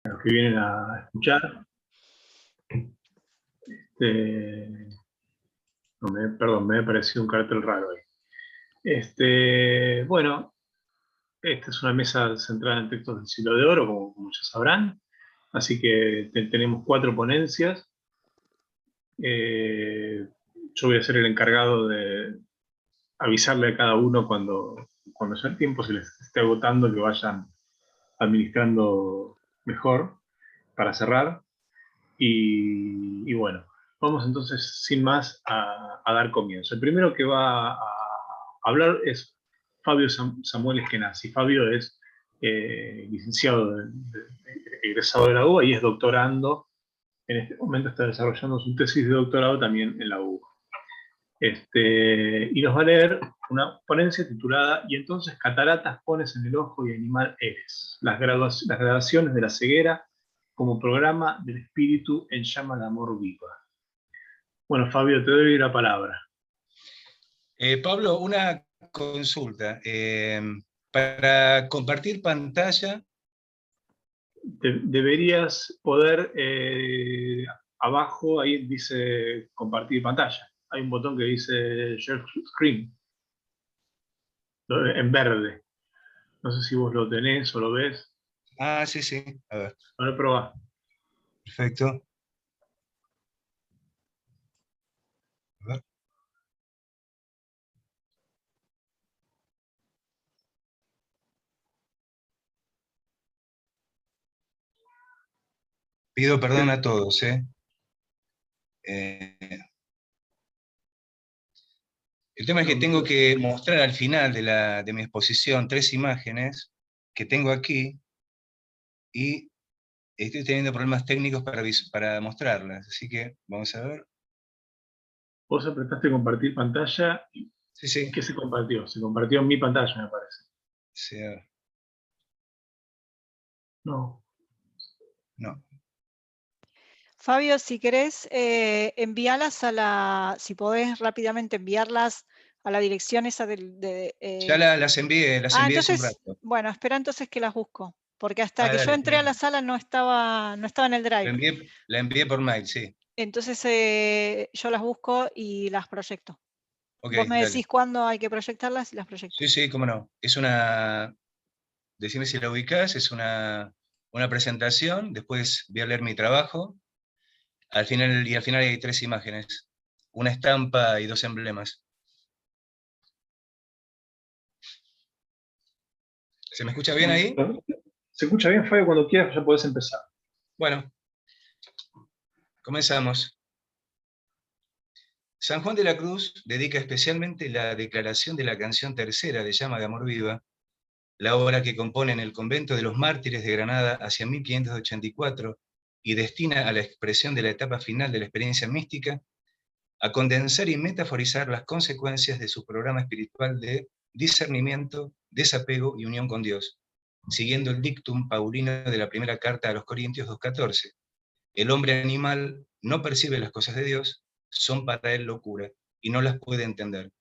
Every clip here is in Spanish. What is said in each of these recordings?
a los que vienen a escuchar. Perdón, me ha parecido un cartel raro ahí. Bueno, esta es una mesa centrada en textos del Siglo de Oro, como ya sabrán. Así que tenemos 4 ponencias. Yo voy a ser el encargado de avisarle a cada uno cuando ya el tiempo se les esté agotando, que vayan administrando mejor para cerrar. Y bueno, vamos entonces sin más a dar comienzo. El primero que va a hablar es Fabio Samuel Eskenazi. Fabio es licenciado, egresado de la UBA y es doctorando. En este momento está desarrollando su tesis de doctorado también en la UBA. Y nos va a leer una ponencia titulada "Y entonces cataratas pones en el ojo y animal eres. Las gradaciones de la ceguera como programa del espíritu en llama de amor viva". Bueno, Fabio, te doy la palabra. Pablo, una consulta. Para compartir pantalla... Deberías poder, abajo, ahí dice compartir pantalla. Hay un botón que dice Share Screen, en verde. No sé si vos lo tenés o lo ves. Ah, sí, sí. A ver. Ahora probá. Perfecto. A ver. Pido perdón a todos, ¿eh? El tema es que tengo que mostrar al final de mi exposición 3 imágenes que tengo aquí y estoy teniendo problemas técnicos para mostrarlas, así que vamos a ver. Vos apretaste compartir pantalla. Sí, sí. ¿Qué se compartió? Se compartió en mi pantalla, me parece. Sí, a ver. No. No. Fabio, si querés, envíalas si podés rápidamente enviarlas a la dirección esa Ya las envié hace un rato. Bueno, espera entonces que las busco, porque hasta que dale, yo entré a la sala no estaba en el Drive. La envié por mail, sí. Entonces yo las busco y las proyecto. Okay, vos me decís cuándo hay que proyectarlas y las proyecto. Sí, sí, cómo no. Es una... Decime si la ubicás, es una presentación, después voy a leer mi trabajo, al final hay 3 imágenes, una estampa y 2 emblemas. ¿Se me escucha bien ahí? Se escucha bien, Fabio, cuando quieras ya podés empezar. Bueno, comenzamos. San Juan de la Cruz dedica especialmente la declaración de la canción tercera de Llama de Amor Viva, la obra que compone en el convento de los Mártires de Granada hacia 1584 y destina a la expresión de la etapa final de la experiencia mística, a condensar y metaforizar las consecuencias de su programa espiritual de discernimiento, desapego y unión con Dios, siguiendo el dictum paulino de la primera carta a los Corintios 2:14. El hombre animal no percibe las cosas de Dios, son para él locura, y no las puede entender.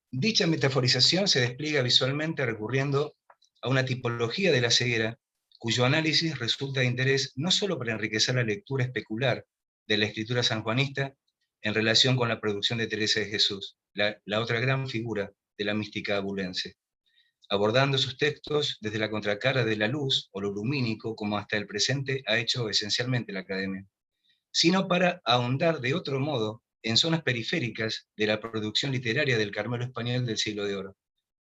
Dicha metaforización se despliega visualmente recurriendo a una tipología de la ceguera, cuyo análisis resulta de interés no solo para enriquecer la lectura especular de la escritura sanjuanista en relación con la producción de Teresa de Jesús, la otra gran figura de la mística abulense, abordando sus textos desde la contracara de la luz o lo lumínico, como hasta el presente ha hecho esencialmente la academia, sino para ahondar de otro modo en zonas periféricas de la producción literaria del Carmelo español del Siglo de Oro,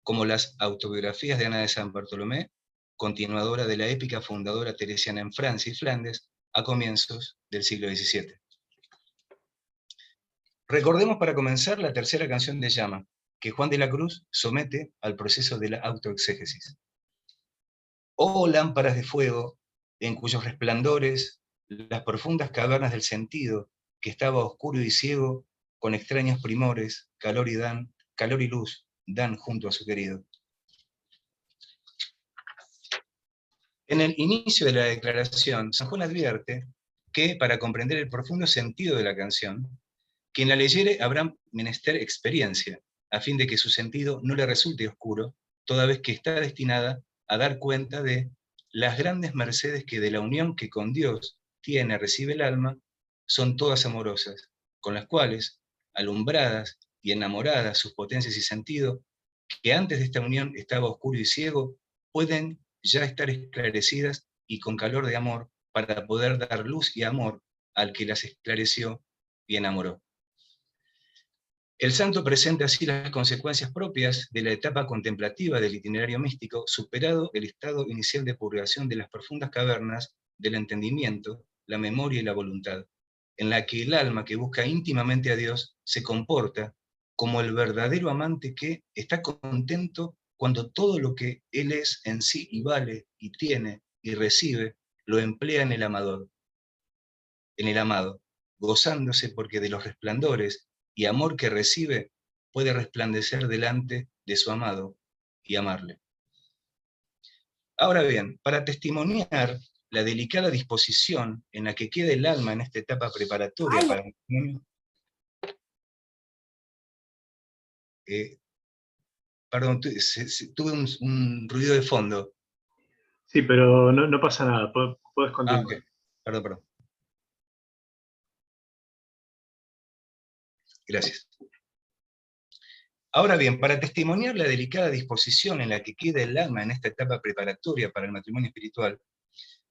como las autobiografías de Ana de San Bartolomé, continuadora de la épica fundadora teresiana en Francia y Flandes a comienzos del siglo XVII. Recordemos para comenzar la tercera canción de Llama, que Juan de la Cruz somete al proceso de la autoexégesis. Oh lámparas de fuego, en cuyos resplandores las profundas cavernas del sentido, que estaba oscuro y ciego, con extraños primores, calor y luz, dan junto a su querido. En el inicio de la declaración, San Juan advierte que, para comprender el profundo sentido de la canción, quien la leyere habrá menester experiencia, a fin de que su sentido no le resulte oscuro, toda vez que está destinada a dar cuenta de las grandes mercedes que de la unión que con Dios recibe el alma, son todas amorosas, con las cuales, alumbradas y enamoradas sus potencias y sentido, que antes de esta unión estaba oscuro y ciego, pueden ya estar esclarecidas y con calor de amor para poder dar luz y amor al que las esclareció y enamoró. El santo presenta así las consecuencias propias de la etapa contemplativa del itinerario místico, superado el estado inicial de purgación de las profundas cavernas del entendimiento, la memoria y la voluntad, en la que el alma que busca íntimamente a Dios se comporta como el verdadero amante que está contento cuando todo lo que él es en sí y vale y tiene y recibe lo emplea en el amador, en el amado, gozándose porque de los resplandores y amor que recibe puede resplandecer delante de su amado y amarle. Ahora bien, para testimoniar la delicada disposición en la que queda el alma en esta etapa preparatoria para el matrimonio, perdón, tuve un ruido de fondo. Sí, pero no pasa nada, puedes continuar. Ok, perdón. Gracias. Ahora bien, para testimoniar la delicada disposición en la que queda el alma en esta etapa preparatoria para el matrimonio espiritual,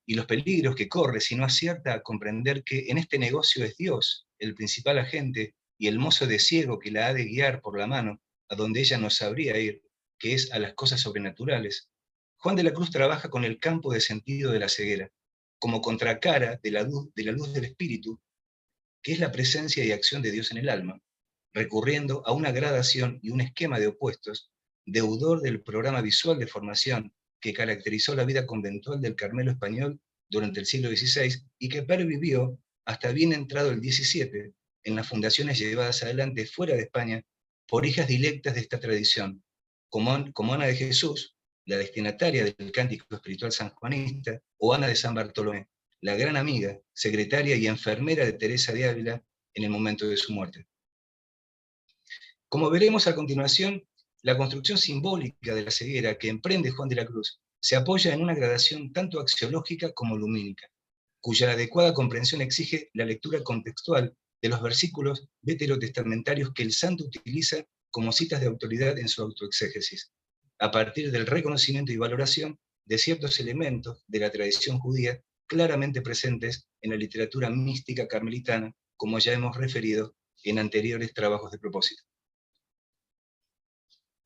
y los peligros que corre si no acierta a comprender que en este negocio es Dios el principal agente y el mozo de ciego que la ha de guiar por la mano a donde ella no sabría ir, que es a las cosas sobrenaturales, Juan de la Cruz trabaja con el campo de sentido de la ceguera, como contracara de la luz del espíritu, que es la presencia y acción de Dios en el alma, recurriendo a una gradación y un esquema de opuestos, deudor del programa visual de formación que caracterizó la vida conventual del Carmelo español durante el siglo XVI y que pervivió hasta bien entrado el XVII en las fundaciones llevadas adelante fuera de España por hijas directas de esta tradición, como Ana de Jesús, la destinataria del cántico espiritual sanjuanista, o Ana de San Bartolomé, la gran amiga, secretaria y enfermera de Teresa de Ávila en el momento de su muerte. Como veremos a continuación, la construcción simbólica de la ceguera que emprende Juan de la Cruz se apoya en una gradación tanto axiológica como lumínica, cuya adecuada comprensión exige la lectura contextual de los versículos veterotestamentarios que el santo utiliza como citas de autoridad en su autoexégesis, a partir del reconocimiento y valoración de ciertos elementos de la tradición judía claramente presentes en la literatura mística carmelitana, como ya hemos referido en anteriores trabajos de propósito.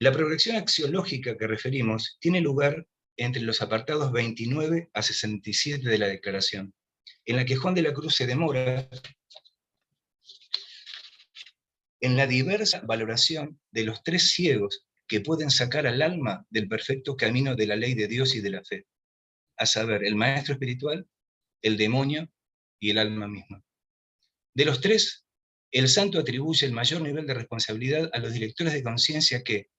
La progresión axiológica que referimos tiene lugar entre los apartados 29 a 67 de la declaración, en la que Juan de la Cruz se demora en la diversa valoración de los tres ciegos que pueden sacar al alma del perfecto camino de la ley de Dios y de la fe, a saber, el maestro espiritual, el demonio y el alma misma. De los tres, el santo atribuye el mayor nivel de responsabilidad a los directores de conciencia que,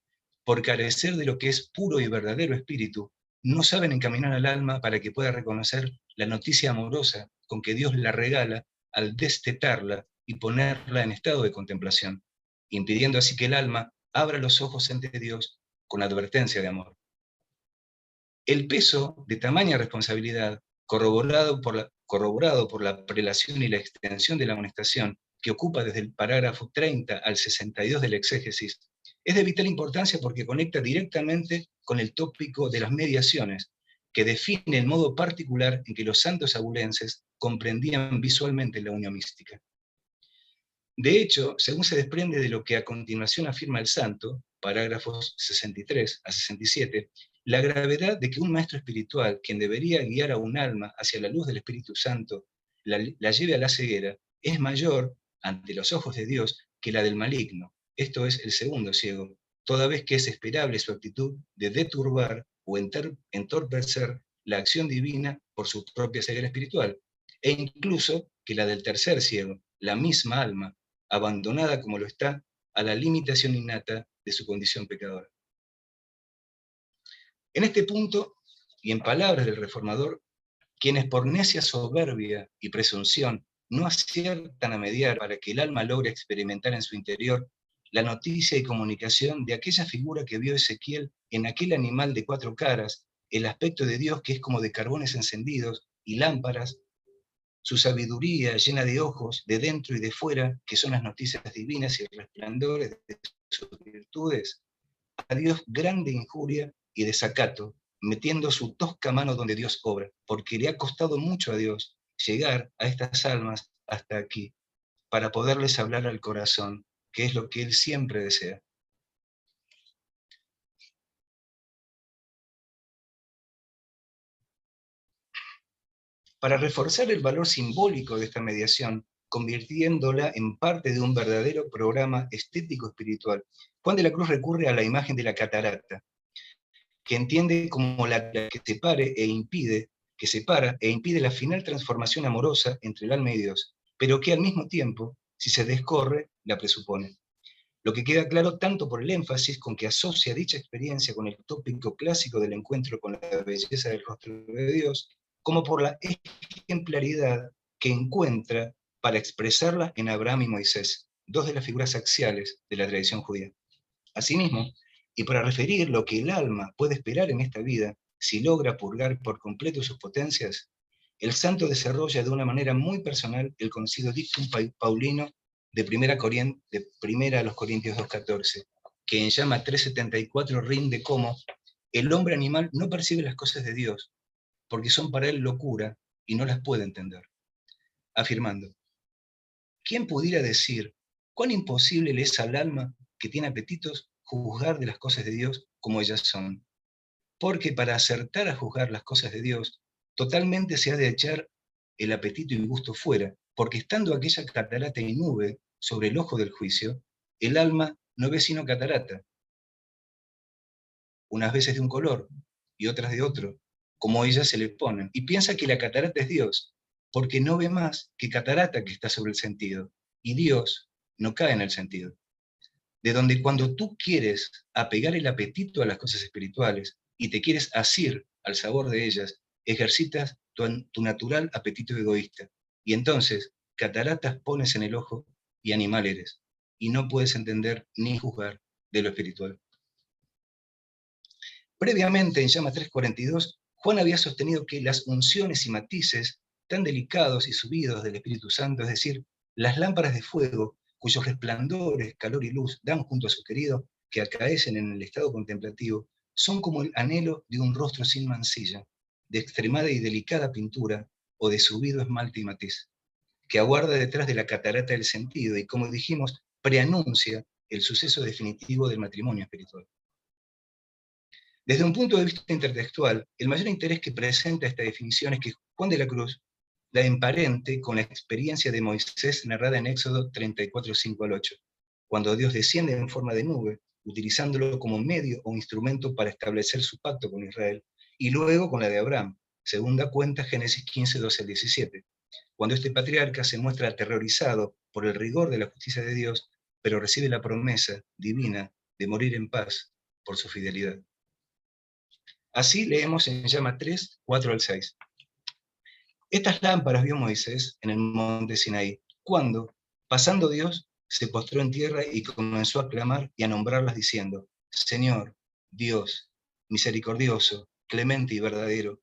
por carecer de lo que es puro y verdadero espíritu, no saben encaminar al alma para que pueda reconocer la noticia amorosa con que Dios la regala al destetarla y ponerla en estado de contemplación, impidiendo así que el alma abra los ojos ante Dios con advertencia de amor. El peso de tamaña responsabilidad, corroborado por la prelación y la extensión de la amonestación, que ocupa desde el parágrafo 30 al 62 del exégesis, es de vital importancia porque conecta directamente con el tópico de las mediaciones, que define el modo particular en que los santos abulenses comprendían visualmente la unión mística. De hecho, según se desprende de lo que a continuación afirma el santo, parágrafos 63 a 67, la gravedad de que un maestro espiritual, quien debería guiar a un alma hacia la luz del Espíritu Santo, la lleve a la ceguera, es mayor ante los ojos de Dios que la del maligno, esto es el segundo ciego, toda vez que es esperable su actitud de deturbar o entorpecer la acción divina por su propia ceguera espiritual, e incluso que la del tercer ciego, la misma alma, abandonada como lo está a la limitación innata de su condición pecadora. En este punto, y en palabras del reformador, quienes por necia soberbia y presunción no aciertan a mediar para que el alma logre experimentar en su interior la noticia y comunicación de aquella figura que vio Ezequiel en aquel animal de 4 caras el aspecto de Dios que es como de carbones encendidos y lámparas, su sabiduría llena de ojos, de dentro y de fuera, que son las noticias divinas y resplandores de sus virtudes, a Dios grande injuria y desacato, metiendo su tosca mano donde Dios obra, porque le ha costado mucho a Dios llegar a estas almas hasta aquí, para poderles hablar al corazón, que es lo que Él siempre desea. Para reforzar el valor simbólico de esta mediación, convirtiéndola en parte de un verdadero programa estético-espiritual, Juan de la Cruz recurre a la imagen de la catarata, que entiende como la que separa e impide la final transformación amorosa entre el alma y Dios, pero que al mismo tiempo, si se descorre, la presupone. Lo que queda claro tanto por el énfasis con que asocia dicha experiencia con el tópico clásico del encuentro con la belleza del rostro de Dios, como por la ejemplaridad que encuentra para expresarla en Abraham y Moisés, dos de las figuras axiales de la tradición judía. Asimismo, y para referir lo que el alma puede esperar en esta vida si logra purgar por completo sus potencias, el santo desarrolla de una manera muy personal el conocido dictum paulino de primera a los Corintios 2:14, que en llama 3:74 rinde como el hombre animal no percibe las cosas de Dios, porque son para él locura y no las puede entender, afirmando: ¿quién pudiera decir cuán imposible le es al alma que tiene apetitos juzgar de las cosas de Dios como ellas son? Porque para acertar a juzgar las cosas de Dios, totalmente se ha de echar el apetito y gusto fuera, porque estando aquella catarata y nube sobre el ojo del juicio, el alma no ve sino catarata, unas veces de un color y otras de otro, como ellas se le ponen, y piensa que la catarata es Dios, porque no ve más que catarata que está sobre el sentido, y Dios no cae en el sentido. De donde cuando tú quieres apegar el apetito a las cosas espirituales y te quieres asir al sabor de ellas, ejercitas tu natural apetito egoísta, y entonces cataratas pones en el ojo y animal eres, y no puedes entender ni juzgar de lo espiritual. Previamente, en llama 3:42, Juan había sostenido que las unciones y matices tan delicados y subidos del Espíritu Santo, es decir, las lámparas de fuego, cuyos resplandores, calor y luz dan junto a su querido, que acaecen en el estado contemplativo, son como el anhelo de un rostro sin mancilla, de extremada y delicada pintura, o de subido esmalte y matiz, que aguarda detrás de la catarata del sentido y, como dijimos, preanuncia el suceso definitivo del matrimonio espiritual. Desde un punto de vista intertextual, el mayor interés que presenta esta definición es que Juan de la Cruz la emparente con la experiencia de Moisés narrada en Éxodo 34:5-8, cuando Dios desciende en forma de nube, utilizándolo como medio o instrumento para establecer su pacto con Israel, y luego con la de Abraham, según da cuenta Génesis 15:12-17, cuando este patriarca se muestra aterrorizado por el rigor de la justicia de Dios, pero recibe la promesa divina de morir en paz por su fidelidad. Así leemos en llama 3, 4-6. Estas lámparas vio Moisés en el monte Sinaí, cuando, pasando Dios, se postró en tierra y comenzó a clamar y a nombrarlas diciendo: Señor, Dios, misericordioso, clemente y verdadero,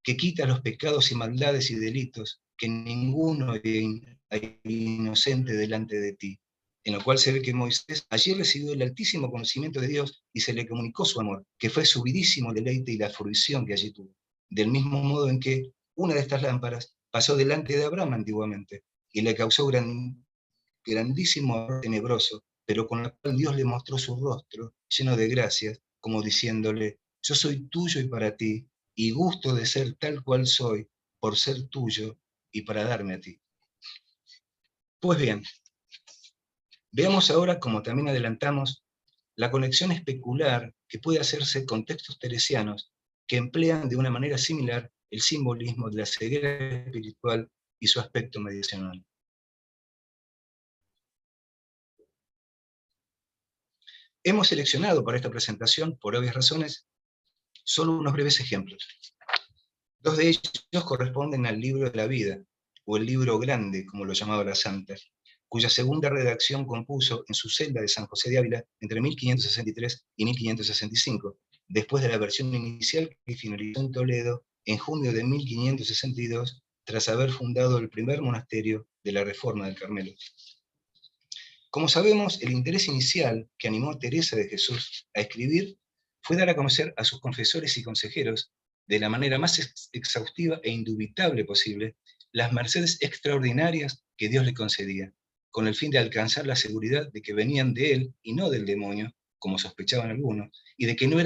que quita los pecados y maldades y delitos, que ninguno hay inocente delante de ti. En lo cual se ve que Moisés allí recibió el altísimo conocimiento de Dios y se le comunicó su amor, que fue subidísimo deleite y la fruición que allí tuvo. Del mismo modo en que una de estas lámparas pasó delante de Abraham antiguamente y le causó grandísimo horror tenebroso, pero con la cual Dios le mostró su rostro lleno de gracias, como diciéndole: yo soy tuyo y para ti, y gusto de ser tal cual soy, por ser tuyo y para darme a ti. Pues bien, veamos ahora, como también adelantamos, la conexión especular que puede hacerse con textos teresianos que emplean de una manera similar el simbolismo de la ceguera espiritual y su aspecto medicinal. Hemos seleccionado para esta presentación, por obvias razones, solo unos breves ejemplos. Dos de ellos corresponden al libro de la vida, o el libro grande, como lo llamaba la santa, cuya segunda redacción compuso en su celda de San José de Ávila entre 1563 y 1565, después de la versión inicial que finalizó en Toledo en junio de 1562, tras haber fundado el primer monasterio de la Reforma del Carmelo. Como sabemos, el interés inicial que animó a Teresa de Jesús a escribir fue dar a conocer a sus confesores y consejeros, de la manera más exhaustiva e indubitable posible, las mercedes extraordinarias que Dios le concedía, con el fin de alcanzar la seguridad de que venían de él y no del demonio, como sospechaban algunos, y de que no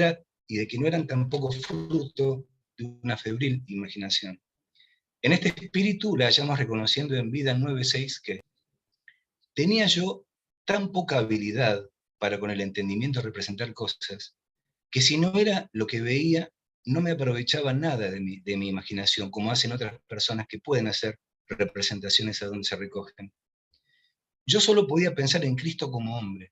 eran tampoco fruto de una febril imaginación. En este espíritu la hallamos reconociendo en Vida 9:6 que tenía yo tan poca habilidad para con el entendimiento representar cosas, que si no era lo que veía, no me aprovechaba nada de mi imaginación, como hacen otras personas que pueden hacer representaciones a donde se recogen. Yo solo podía pensar en Cristo como hombre,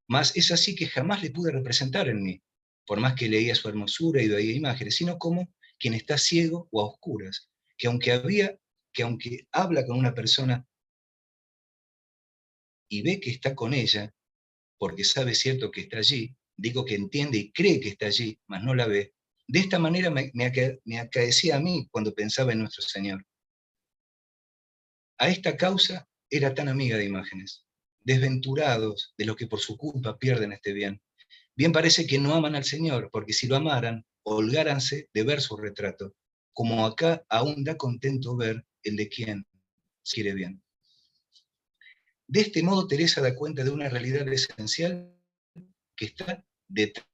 mas es así que jamás le pude representar en mí, por más que leía su hermosura y veía imágenes, sino como quien está ciego o a oscuras, que aunque habla con una persona y ve que está con ella, porque sabe cierto que está allí, digo que entiende y cree que está allí, mas no la ve, de esta manera me acaecía a mí cuando pensaba en nuestro Señor. A esta causa era tan amiga de imágenes, desventurados de los que por su culpa pierden este bien. Bien parece que no aman al Señor, porque si lo amaran, holgáranse de ver su retrato, como acá aún da contento ver el de quien quiere bien. De este modo, Teresa da cuenta de una realidad esencial que está detrás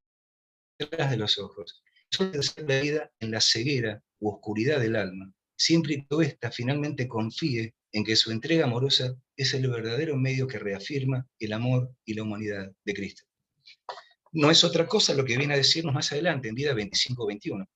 de los ojos. Suele ser la vida en la ceguera u oscuridad del alma, siempre y cuando ésta finalmente confíe en que su entrega amorosa es el verdadero medio que reafirma el amor y la humanidad de Cristo. No es otra cosa lo que viene a decirnos más adelante, en Vida 25-21.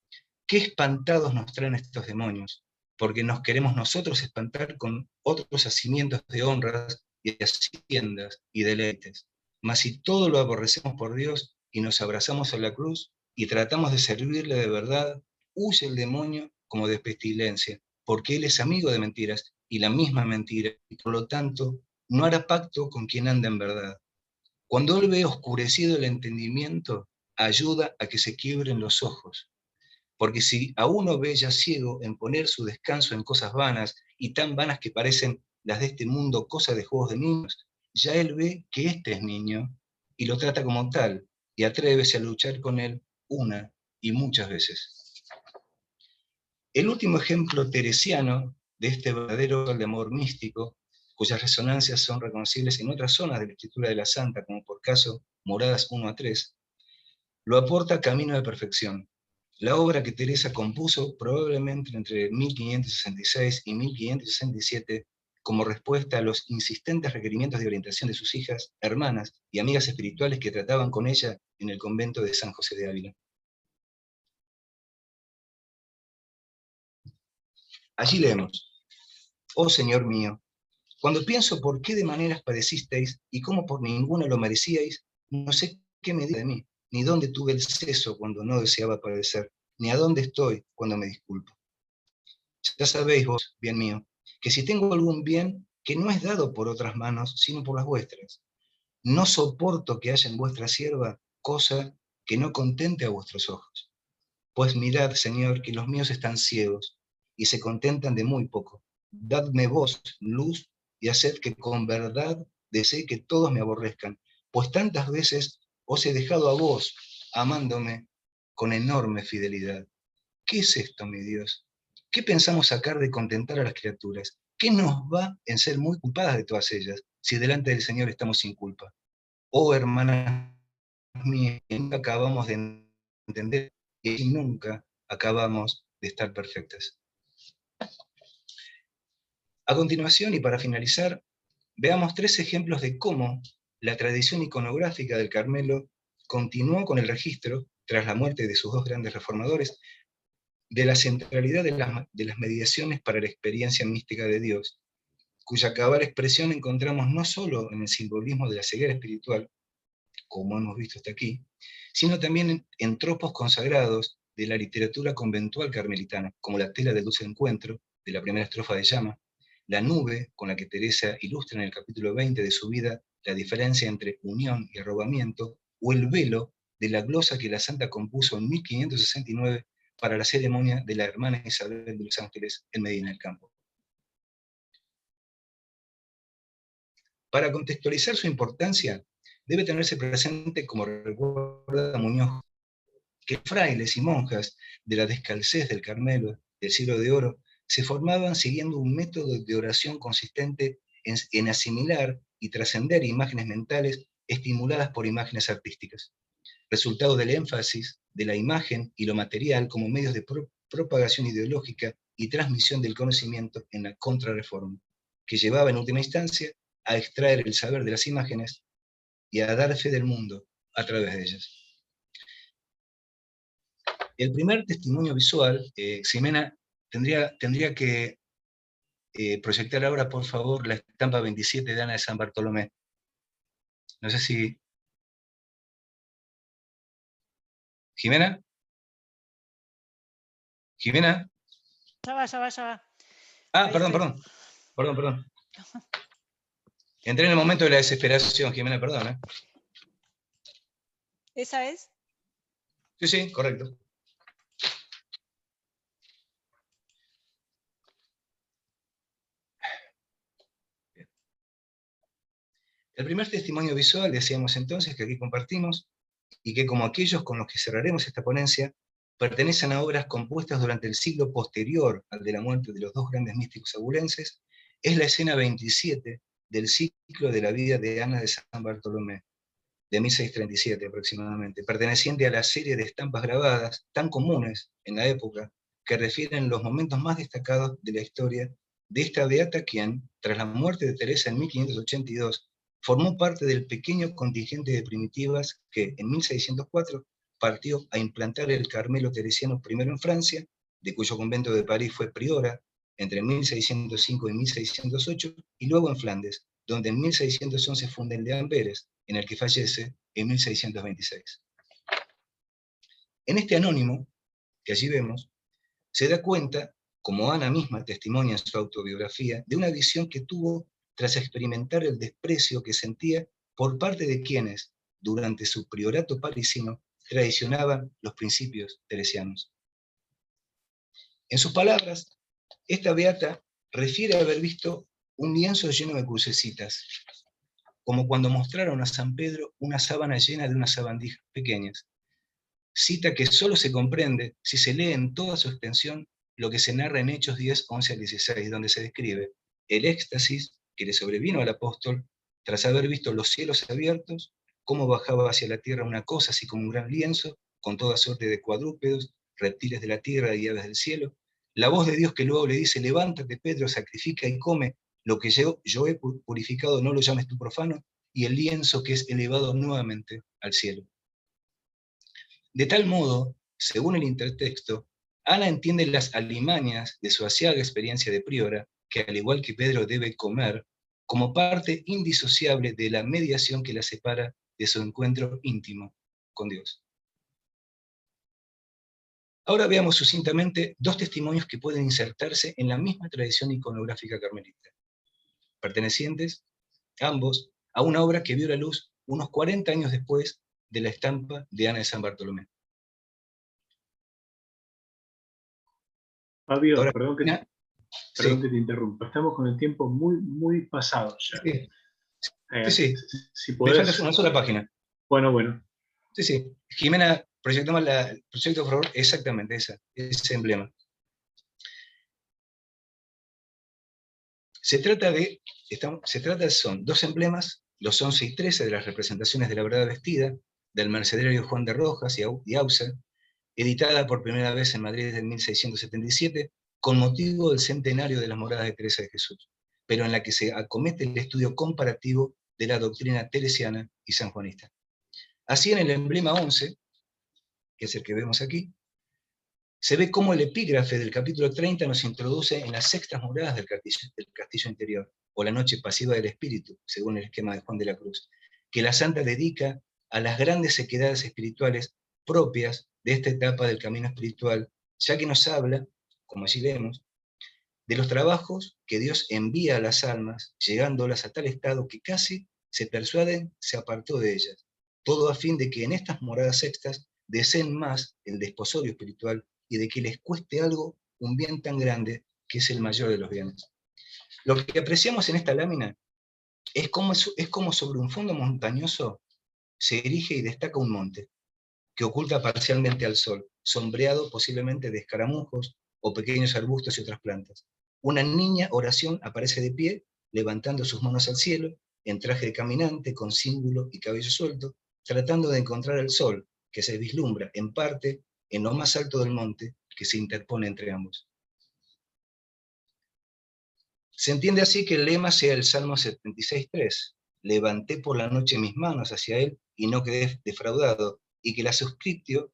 Qué espantados nos traen estos demonios, porque nos queremos nosotros espantar con otros hacimientos de honras y haciendas y deleites. Mas si todo lo aborrecemos por Dios y nos abrazamos a la cruz y tratamos de servirle de verdad, huye el demonio como de pestilencia, porque él es amigo de mentiras y la misma mentira, y por lo tanto no hará pacto con quien anda en verdad. Cuando él ve oscurecido el entendimiento, ayuda a que se quiebren los ojos. Porque si a uno ve ya ciego en poner su descanso en cosas vanas, y tan vanas que parecen las de este mundo, cosas de juegos de niños, ya él ve que este es niño, y lo trata como tal, y atrévese a luchar con él una y muchas veces. El último ejemplo teresiano de este verdadero de amor místico, cuyas resonancias son reconocibles en otras zonas de la Escritura de la Santa, como por caso Moradas 1-3, lo aporta Camino de Perfección, la obra que Teresa compuso probablemente entre 1566 y 1567 como respuesta a los insistentes requerimientos de orientación de sus hijas, hermanas y amigas espirituales que trataban con ella en el convento de San José de Ávila. Allí leemos: Oh Señor mío, cuando pienso por qué de maneras padecisteis y cómo por ninguna lo merecíais, no sé qué me di de mí, ni dónde tuve el seso cuando no deseaba padecer, ni a dónde estoy cuando me disculpo. Ya sabéis vos, bien mío, que si tengo algún bien que no es dado por otras manos, sino por las vuestras, no soporto que haya en vuestra sierva cosa que no contente a vuestros ojos. Pues mirad, Señor, que los míos están ciegos y se contentan de muy poco. Dadme vos luz y haced que con verdad desee que todos me aborrezcan, pues tantas veces os he dejado a vos, amándome con enorme fidelidad. ¿Qué es esto, mi Dios? ¿Qué pensamos sacar de contentar a las criaturas? ¿Qué nos va en ser muy culpadas de todas ellas, si delante del Señor estamos sin culpa? Oh, hermanas mías, nunca acabamos de entender y nunca acabamos de estar perfectas. A continuación, y para finalizar, veamos 3 ejemplos de cómo la tradición iconográfica del Carmelo continuó con el registro, tras la muerte de sus 2 grandes reformadores, de la centralidad de las mediaciones para la experiencia mística de Dios, cuya cabal expresión encontramos no solo en el simbolismo de la ceguera espiritual, como hemos visto hasta aquí, sino también en tropos consagrados de la literatura conventual carmelitana, como la tela del dulce encuentro, de la primera estrofa de Llama, la nube con la que Teresa ilustra en el capítulo 20 de su vida la diferencia entre unión y arrobamiento, o el velo de la glosa que la santa compuso en 1569 para la ceremonia de la hermana Isabel de los Ángeles en Medina del Campo. Para contextualizar su importancia, debe tenerse presente, como recuerda Muñoz, que frailes y monjas de la Descalcés del Carmelo del Siglo de Oro se formaban siguiendo un método de oración consistente en asimilar y trascender imágenes mentales estimuladas por imágenes artísticas, resultado del énfasis de la imagen y lo material como medios de propagación ideológica y transmisión del conocimiento en la Contrarreforma, que llevaba en última instancia a extraer el saber de las imágenes y a dar fe del mundo a través de ellas. El primer testimonio visual, Ximena, tendría que proyectar ahora, por favor, la estampa 27 de Ana de San Bartolomé. No sé si... ¿Jimena? ¿Jimena? Ya va. Ah, Ahí perdón. Entré en el momento de la desesperación, Jimena, perdón. ¿Esa es? Sí, correcto. El primer testimonio visual, decíamos entonces, que aquí compartimos, y que como aquellos con los que cerraremos esta ponencia, pertenecen a obras compuestas durante el siglo posterior al de la muerte de los dos grandes místicos abulenses, es la escena 27 del ciclo de la vida de Ana de San Bartolomé, de 1637 aproximadamente, perteneciente a la serie de estampas grabadas tan comunes en la época, que refieren los momentos más destacados de la historia de esta beata quien, tras la muerte de Teresa en 1582, formó parte del pequeño contingente de primitivas que, en 1604, partió a implantar el Carmelo teresiano primero en Francia, de cuyo convento de París fue priora entre 1605 y 1608, y luego en Flandes, donde en 1611 funda el de Amberes, en el que fallece en 1626. En este anónimo, que allí vemos, se da cuenta, como Ana misma testimonia en su autobiografía, de una visión que tuvo tras experimentar el desprecio que sentía por parte de quienes, durante su priorato parisino, traicionaban los principios teresianos. En sus palabras, esta beata refiere haber visto un lienzo lleno de crucecitas, como cuando mostraron a San Pedro una sábana llena de unas sabandijas pequeñas. Cita que solo se comprende si se lee en toda su extensión lo que se narra en Hechos 10, 11 al 16, donde se describe el éxtasis que le sobrevino al apóstol tras haber visto los cielos abiertos, cómo bajaba hacia la tierra una cosa así como un gran lienzo, con toda suerte de cuadrúpedos, reptiles de la tierra y aves del cielo, la voz de Dios que luego le dice: levántate, Pedro, sacrifica y come, lo que yo he purificado no lo llames tú profano, y el lienzo que es elevado nuevamente al cielo. De tal modo, según el intertexto, Ana entiende las alimañas de su aciaga experiencia de priora, que al igual que Pedro debe comer, como parte indisociable de la mediación que la separa de su encuentro íntimo con Dios. Ahora veamos sucintamente dos testimonios que pueden insertarse en la misma tradición iconográfica carmelita, pertenecientes, ambos, a una obra que vio la luz unos 40 años después de la estampa de Ana de San Bartolomé. Fabio, Ahora, perdón que te interrumpa. Estamos con el tiempo muy pasado ya. Sí. Si Me podés... falta una sola página. Bueno. Sí. Jimena, proyectamos el proyecto, por favor, exactamente ese emblema. Son dos emblemas, los 11 y 13 de las representaciones de la verdad vestida, del mercedario Juan de Rojas y Auser, editada por primera vez en Madrid en 1677, con motivo del centenario de las moradas de Teresa de Jesús, pero en la que se acomete el estudio comparativo de la doctrina teresiana y sanjuanista. Así, en el emblema 11, que es el que vemos aquí, se ve cómo el epígrafe del capítulo 30 nos introduce en las sextas moradas del castillo interior, o la noche pasiva del espíritu, según el esquema de Juan de la Cruz, que la santa dedica a las grandes sequedades espirituales propias de esta etapa del camino espiritual, ya que nos habla, como allí vemos, de los trabajos que Dios envía a las almas, llegándolas a tal estado que casi se persuaden, se apartó de ellas, todo a fin de que en estas moradas sextas deseen más el desposorio espiritual y de que les cueste algo un bien tan grande que es el mayor de los bienes. Lo que apreciamos en esta lámina es como sobre un fondo montañoso se erige y destaca un monte, que oculta parcialmente al sol, sombreado posiblemente de escaramujos o pequeños arbustos y otras plantas. Una niña oración aparece de pie, levantando sus manos al cielo, en traje de caminante, con cíngulo y cabello suelto, tratando de encontrar el sol, que se vislumbra, en parte, en lo más alto del monte, que se interpone entre ambos. Se entiende así que el lema sea el Salmo 76.3, levanté por la noche mis manos hacia él y no quedé defraudado, y que la suscriptio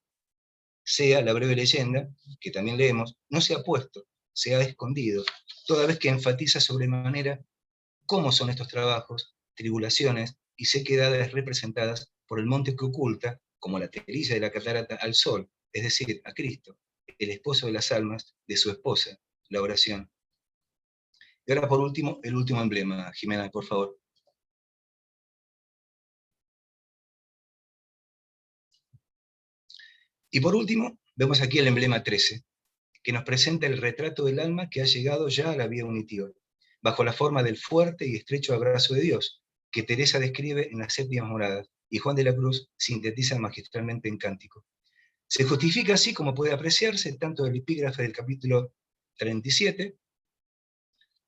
sea la breve leyenda, que también leemos, no sea puesto, sea escondido, toda vez que enfatiza sobremanera cómo son estos trabajos, tribulaciones y sequedades representadas por el monte que oculta, como la terilla de la catarata, al sol, es decir, a Cristo, el esposo de las almas de su esposa, la oración. Y ahora por último, el último emblema, Jimena, por favor. Y por último, vemos aquí el emblema 13, que nos presenta el retrato del alma que ha llegado ya a la vida unitiva, bajo la forma del fuerte y estrecho abrazo de Dios, que Teresa describe en las séptimas moradas, y Juan de la Cruz sintetiza magistralmente en Cántico. Se justifica así, como puede apreciarse, tanto el epígrafe del capítulo 37,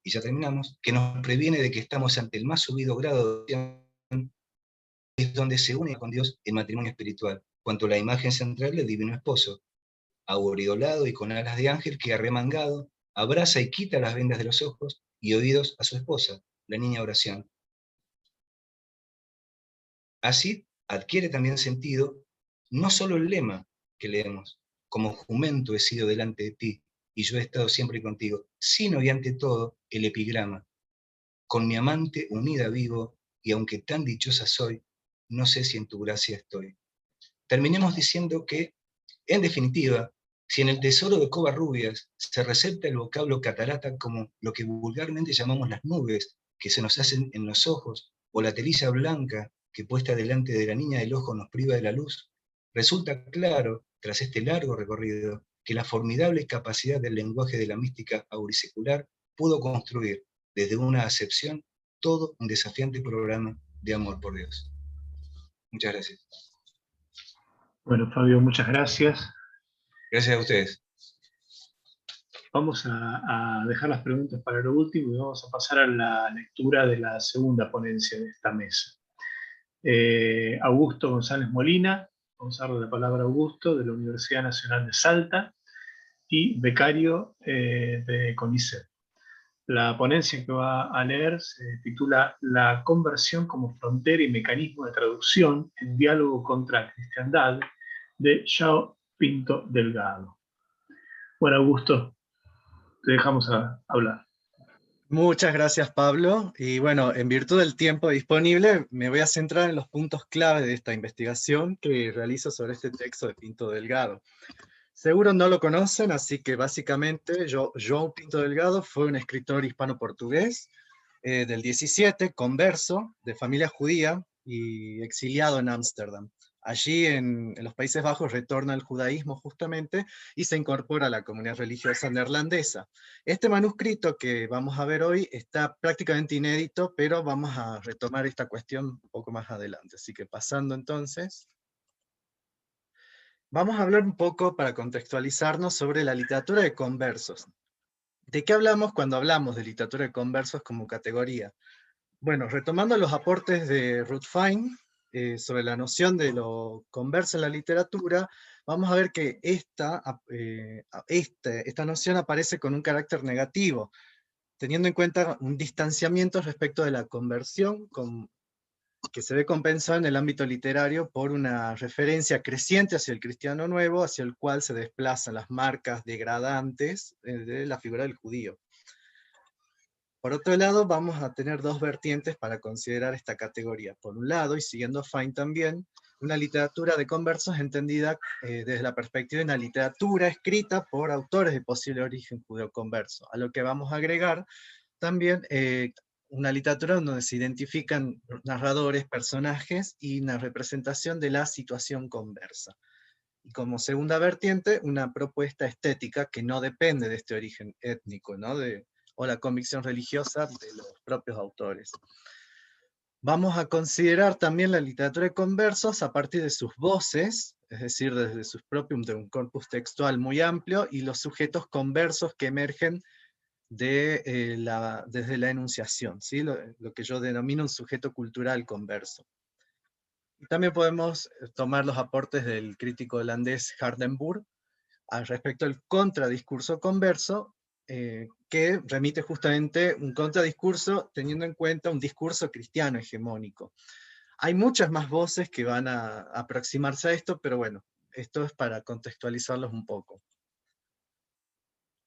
y ya terminamos, que nos previene de que estamos ante el más subido grado de oración, es donde se une con Dios el matrimonio espiritual, cuanto la imagen central del divino esposo, aureolado y con alas de ángel que arremangado, abraza y quita las vendas de los ojos y oídos a su esposa, la niña oración. Así adquiere también sentido no solo el lema que leemos, como jumento he sido delante de ti, y yo he estado siempre contigo, sino y ante todo el epigrama. Con mi amante unida vivo, y aunque tan dichosa soy, no sé si en tu gracia estoy. Terminemos diciendo que, en definitiva, si en el tesoro de Covarrubias se recepta el vocablo catarata como lo que vulgarmente llamamos las nubes que se nos hacen en los ojos, o la telilla blanca que puesta delante de la niña del ojo nos priva de la luz, resulta claro, tras este largo recorrido, que la formidable capacidad del lenguaje de la mística aurisecular pudo construir, desde una acepción, todo un desafiante programa de amor por Dios. Muchas gracias. Bueno, Fabio, muchas gracias. Gracias a ustedes. Vamos a dejar las preguntas para lo último y vamos a pasar a la lectura de la segunda ponencia de esta mesa. Augusto González Molina, vamos a darle la palabra a Augusto, de la Universidad Nacional de Salta, y becario de CONICET. La ponencia que va a leer se titula La conversión como frontera y mecanismo de traducción en diálogo contra la cristiandad, de João Pinto Delgado. Bueno, Augusto, te dejamos hablar. Muchas gracias, Pablo. Y bueno, en virtud del tiempo disponible, me voy a centrar en los puntos clave de esta investigación que realizo sobre este texto de Pinto Delgado. Seguro no lo conocen, así que básicamente João Pinto Delgado fue un escritor hispano-portugués del 17, converso, de familia judía y exiliado en Ámsterdam. Allí en los Países Bajos retorna al judaísmo justamente y se incorpora a la comunidad religiosa neerlandesa. Este manuscrito que vamos a ver hoy está prácticamente inédito, pero vamos a retomar esta cuestión un poco más adelante. Así que pasando entonces, vamos a hablar un poco para contextualizarnos sobre la literatura de conversos. ¿De qué hablamos cuando hablamos de literatura de conversos como categoría? Bueno, retomando los aportes de Ruth Fine sobre la noción de lo converso en la literatura, vamos a ver que esta noción aparece con un carácter negativo, teniendo en cuenta un distanciamiento respecto de la conversión que se ve compensado en el ámbito literario por una referencia creciente hacia el cristiano nuevo, hacia el cual se desplazan las marcas degradantes de la figura del judío. Por otro lado, vamos a tener dos vertientes para considerar esta categoría. Por un lado, y siguiendo Fine también, una literatura de conversos entendida desde la perspectiva de una literatura escrita por autores de posible origen judeo-converso, a lo que vamos a agregar también una literatura donde se identifican narradores, personajes y una representación de la situación conversa. Y como segunda vertiente, una propuesta estética que no depende de este origen étnico, ¿no? O la convicción religiosa de los propios autores. Vamos a considerar también la literatura de conversos a partir de sus voces, es decir, desde sus propios, de un corpus textual muy amplio, y los sujetos conversos que emergen desde la enunciación, ¿sí? Lo que yo denomino un sujeto cultural converso. Y también podemos tomar los aportes del crítico holandés Hardenburg al respecto del contradiscurso converso, que remite justamente un contradiscurso teniendo en cuenta un discurso cristiano hegemónico. Hay muchas más voces que van a aproximarse a esto, pero bueno, esto es para contextualizarlos un poco.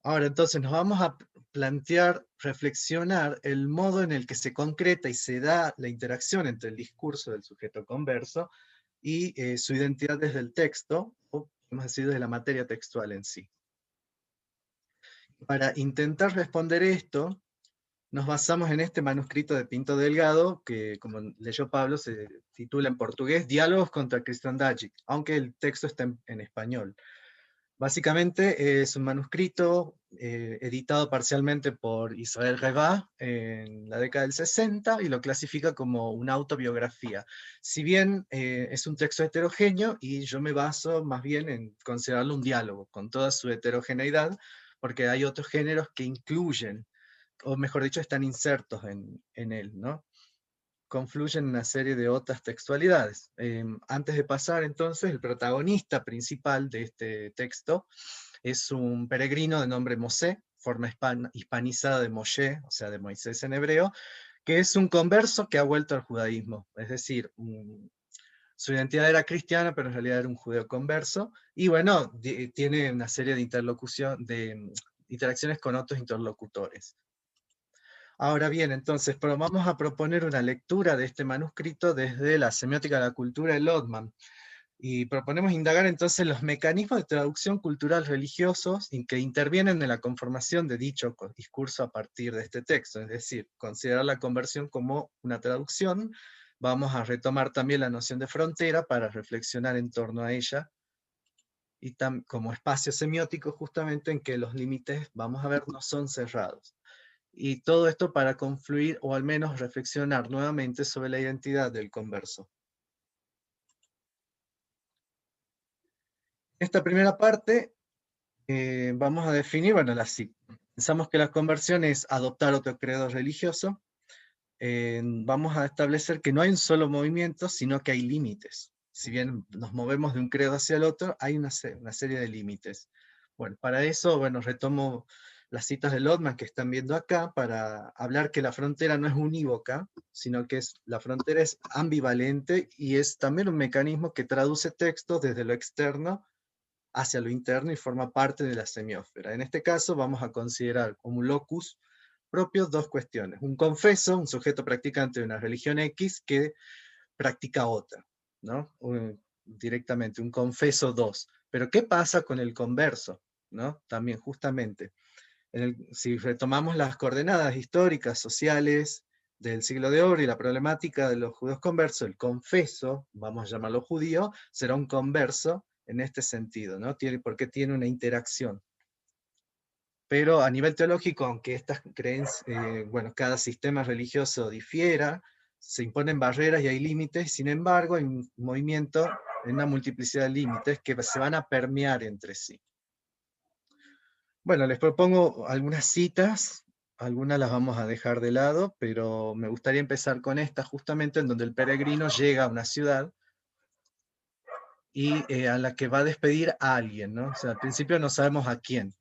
Ahora entonces nos vamos a plantear, reflexionar el modo en el que se concreta y se da la interacción entre el discurso del sujeto converso y su identidad desde el texto, o podemos decir desde la materia textual en sí. Para intentar responder esto, nos basamos en este manuscrito de Pinto Delgado, que como leyó Pablo, se titula en portugués Diálogos contra Cristandade, aunque el texto está en español. Básicamente es un manuscrito editado parcialmente por Israel Revah en la década del 60 y lo clasifica como una autobiografía. Si bien es un texto heterogéneo, y yo me baso más bien en considerarlo un diálogo con toda su heterogeneidad, porque hay otros géneros que incluyen, o mejor dicho, están insertos en él, ¿no? Confluyen una serie de otras textualidades. Antes de pasar entonces, el protagonista principal de este texto es un peregrino de nombre Mosé, forma hispanizada de Moshe, o sea de Moisés en hebreo, que es un converso que ha vuelto al judaísmo, es decir, su identidad era cristiana, pero en realidad era un judeo converso, y bueno, tiene una serie de interacciones con otros interlocutores. Ahora bien, entonces, pero vamos a proponer una lectura de este manuscrito desde la semiótica de la cultura de Lotman, y proponemos indagar entonces los mecanismos de traducción cultural religiosos que intervienen en la conformación de dicho discurso a partir de este texto, es decir, considerar la conversión como una traducción. Vamos a retomar también la noción de frontera para reflexionar en torno a ella, y como espacio semiótico justamente en que los límites, vamos a ver, no son cerrados. Y todo esto para confluir, o al menos reflexionar nuevamente sobre la identidad del converso. Esta primera parte vamos a definir, bueno, pensamos que la conversión es adoptar otro credo religioso, vamos a establecer que no hay un solo movimiento, sino que hay límites. Si bien nos movemos de un credo hacia el otro, hay una serie de límites. Bueno, para eso, bueno, retomo las citas de Lotman que están viendo acá, para hablar que la frontera no es unívoca, sino que la frontera es ambivalente, y es también un mecanismo que traduce textos desde lo externo hacia lo interno y forma parte de la semiósfera. En este caso vamos a considerar como un locus propio dos cuestiones. Un confeso, un sujeto practicante de una religión X que practica otra, ¿no? Directamente, un confeso 2. Pero ¿qué pasa con el converso? ¿No? También, justamente, si retomamos las coordenadas históricas, sociales del siglo de oro y la problemática de los judíos conversos, el confeso, vamos a llamarlo judío, será un converso en este sentido, ¿no? Porque tiene una interacción. Pero a nivel teológico, aunque estas creencias, bueno, cada sistema religioso difiera, se imponen barreras y hay límites, sin embargo hay un movimiento en una multiplicidad de límites que se van a permear entre sí. Bueno, les propongo algunas citas, algunas las vamos a dejar de lado, pero me gustaría empezar con esta, justamente en donde el peregrino llega a una ciudad y a la que va a despedir a alguien, ¿no? O sea, al principio no sabemos a quién.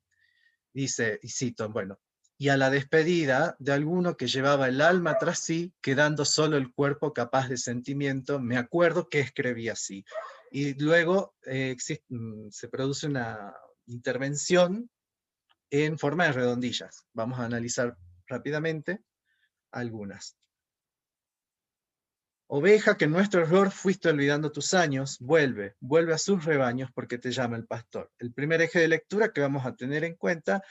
Dice, y cito, bueno, y a la despedida de alguno que llevaba el alma tras sí, quedando solo el cuerpo capaz de sentimiento, me acuerdo que escribí así. Y luego se produce una intervención en forma de redondillas. Vamos a analizar rápidamente algunas. Oveja, que en nuestro error fuiste olvidando tus años, vuelve a sus rebaños porque te llama el pastor. El primer eje de lectura que vamos a tener en cuenta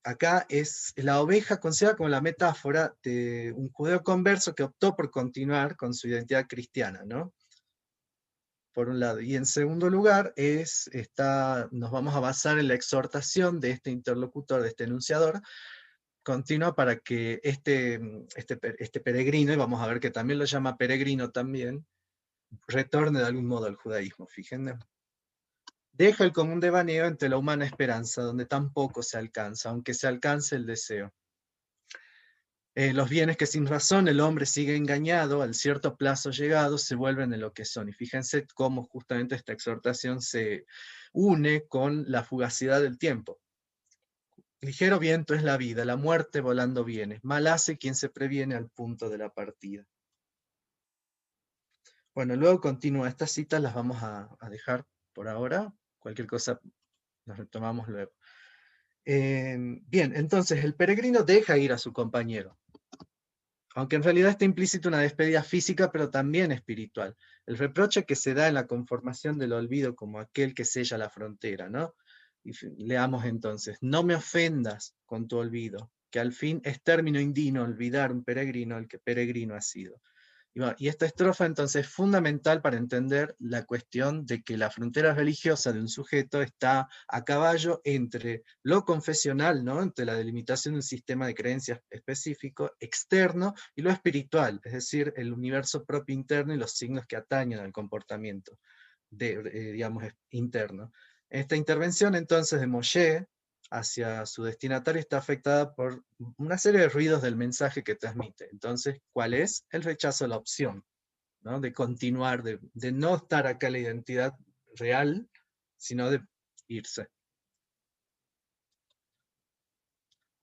acá es la oveja considerada como la metáfora de un judeo converso que optó por continuar con su identidad cristiana, ¿no? Por un lado. Y en segundo lugar, nos vamos a basar en la exhortación de este interlocutor, de este enunciador, continua para que este peregrino, y vamos a ver que también lo llama peregrino también, retorne de algún modo al judaísmo, fíjense. Deja el común devaneo entre la humana esperanza, donde tampoco se alcanza, aunque se alcance el deseo. Los bienes que sin razón el hombre sigue engañado, al cierto plazo llegado, se vuelven en lo que son. Y fíjense cómo justamente esta exhortación se une con la fugacidad del tiempo. Ligero viento es la vida, la muerte volando viene. Mal hace quien se previene al punto de la partida. Bueno, luego continúa. Estas citas las vamos a dejar por ahora. Cualquier cosa nos retomamos luego. Bien, entonces el peregrino deja ir a su compañero. Aunque en realidad está implícita una despedida física, pero también espiritual. El reproche que se da en la conformación del olvido como aquel que sella la frontera, ¿no? Y leamos entonces: no me ofendas con tu olvido, que al fin es término indigno olvidar un peregrino el que peregrino ha sido. Y esta estrofa entonces es fundamental para entender la cuestión de que la frontera religiosa de un sujeto está a caballo entre lo confesional, ¿no? Entre la delimitación de un sistema de creencias específico, externo, y lo espiritual, es decir, el universo propio interno y los signos que atañen al comportamiento, digamos, interno. Esta intervención entonces de Moshe hacia su destinatario está afectada por una serie de ruidos del mensaje que transmite. Entonces, ¿cuál es? El rechazo a la opción, ¿no? De continuar, de no estar acá la identidad real, sino de irse.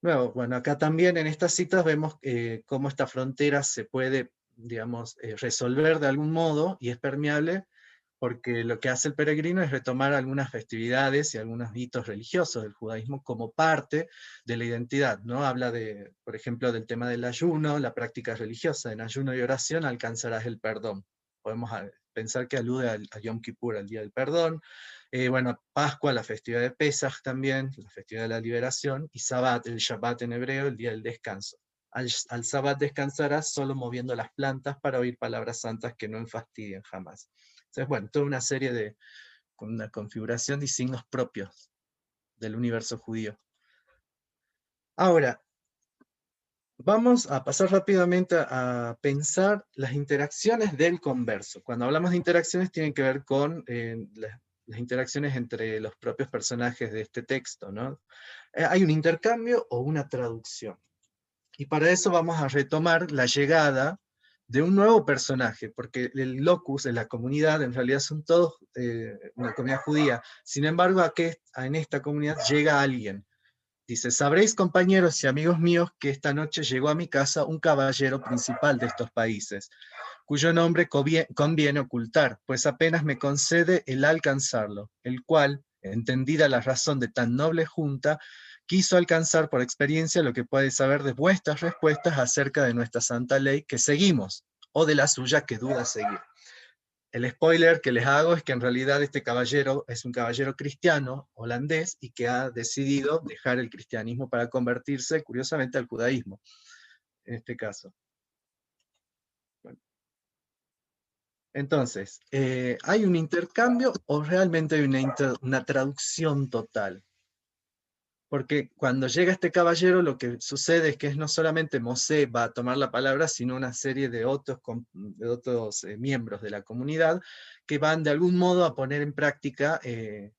Luego, bueno, acá también en estas citas vemos cómo esta frontera se puede, digamos, resolver de algún modo, y es permeable, porque lo que hace el peregrino es retomar algunas festividades y algunos hitos religiosos del judaísmo como parte de la identidad, ¿no? Habla por ejemplo, del tema del ayuno, la práctica religiosa. En ayuno y oración alcanzarás el perdón. Podemos pensar que alude a Yom Kippur, al Día del Perdón. Bueno, Pascua, la festividad de Pesaj también, la festividad de la liberación, y Sabbat, el Shabbat en hebreo, el día del descanso. Al Sabbat descansarás solo moviendo las plantas para oír palabras santas que no enfastidien jamás. Entonces, bueno, toda una serie con una configuración de signos propios del universo judío. Ahora, vamos a pasar rápidamente a pensar las interacciones del converso. Cuando hablamos de interacciones, tienen que ver con las interacciones entre los propios personajes de este texto, ¿no? Hay un intercambio o una traducción. Y para eso vamos a retomar la llegada de un nuevo personaje, porque el locus, en la comunidad, en realidad son todos una comunidad judía. Sin embargo, en esta comunidad llega alguien. Dice: sabréis, compañeros y amigos míos, que esta noche llegó a mi casa un caballero principal de estos países, cuyo nombre conviene ocultar, pues apenas me concede el alcanzarlo, el cual, entendida la razón de tan noble junta, quiso alcanzar por experiencia lo que puede saber de vuestras respuestas acerca de nuestra santa ley que seguimos, o de la suya que duda seguir. El spoiler que les hago es que en realidad este caballero es un caballero cristiano holandés y que ha decidido dejar el cristianismo para convertirse, curiosamente, al judaísmo, en este caso. Bueno. Entonces, ¿hay un intercambio o realmente hay una traducción total? Porque cuando llega este caballero, lo que sucede es que no solamente Mosé va a tomar la palabra, sino una serie de otros miembros de la comunidad que van de algún modo a poner en práctica el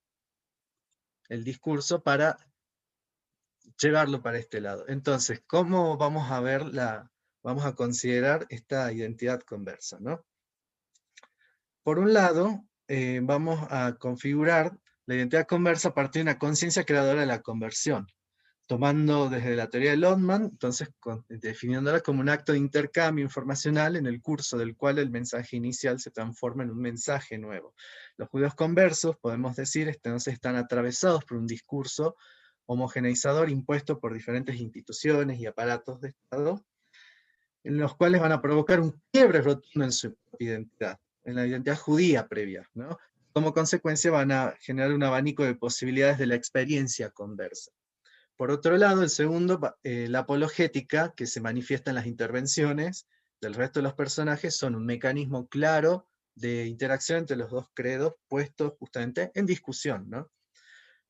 discurso para llevarlo para este lado. Entonces, ¿cómo vamos a considerar esta identidad conversa, ¿no? Por un lado, vamos a configurar la identidad conversa a partir de una conciencia creadora de la conversión, tomando desde la teoría de Lotman, entonces definiéndola como un acto de intercambio informacional en el curso del cual el mensaje inicial se transforma en un mensaje nuevo. Los judíos conversos, podemos decir, entonces están atravesados por un discurso homogeneizador impuesto por diferentes instituciones y aparatos de Estado, en los cuales van a provocar un quiebre rotundo en su identidad, en la identidad judía previa, ¿no? Como consecuencia van a generar un abanico de posibilidades de la experiencia conversa. Por otro lado, el segundo, la apologética, que se manifiesta en las intervenciones del resto de los personajes, son un mecanismo claro de interacción entre los dos credos puestos justamente en discusión, ¿no?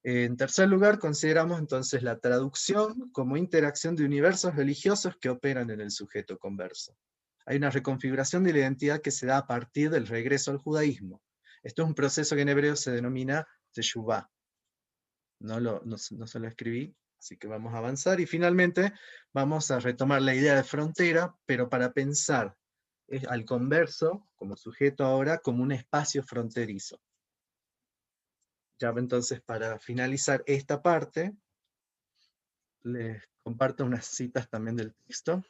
En tercer lugar, consideramos entonces la traducción como interacción de universos religiosos que operan en el sujeto converso. Hay una reconfiguración de la identidad que se da a partir del regreso al judaísmo. Esto es un proceso que en hebreo se denomina teshuvah. No se lo escribí, así que vamos a avanzar. Y finalmente vamos a retomar la idea de frontera, pero para pensar al converso, como sujeto ahora, como un espacio fronterizo. Ya entonces, para finalizar esta parte, les comparto unas citas también del texto.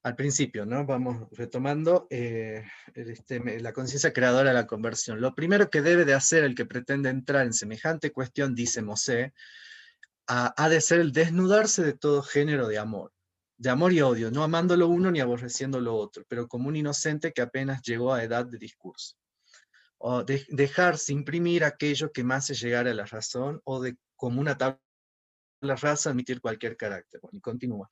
Al principio, ¿no? Vamos retomando la conciencia creadora de la conversión. Lo primero que debe de hacer el que pretende entrar en semejante cuestión, dice Mosé, ha de ser el desnudarse de todo género de amor y odio, no amando lo uno ni aborreciendo lo otro, pero como un inocente que apenas llegó a edad de discurso. O dejarse imprimir aquello que más se llegara a la razón, o de como una tabla rasa admitir cualquier carácter. Bueno, y continúa.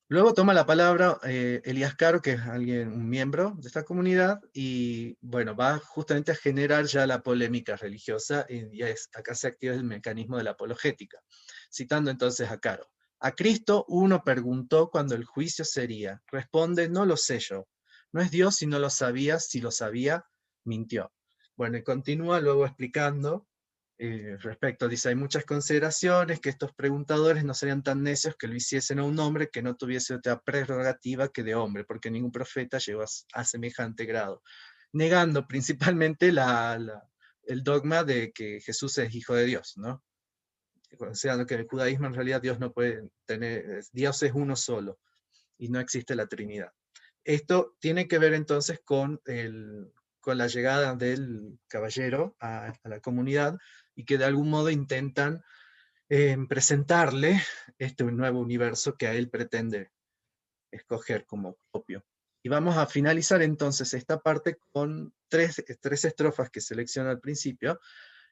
Luego toma la palabra Elías Caro, que es un miembro de esta comunidad, y bueno, va justamente a generar ya la polémica religiosa, y acá se activa el mecanismo de la apologética. Citando entonces a Caro. A Cristo uno preguntó cuando el juicio sería. Responde, no lo sé yo. No es Dios si no lo sabía, si lo sabía, mintió. Bueno, y continúa luego explicando respecto, dice, hay muchas consideraciones, que estos preguntadores no serían tan necios que lo hiciesen a un hombre que no tuviese otra prerrogativa que de hombre, porque ningún profeta llegó a semejante grado, negando principalmente el dogma de que Jesús es hijo de Dios, ¿no? Considerando que en el judaísmo en realidad Dios no puede tener, Dios es uno solo, y no existe la Trinidad. Esto tiene que ver entonces con la llegada del caballero a la comunidad, y que de algún modo intentan presentarle este nuevo universo que a él pretende escoger como propio. Y vamos a finalizar entonces esta parte con tres estrofas que selecciono al principio,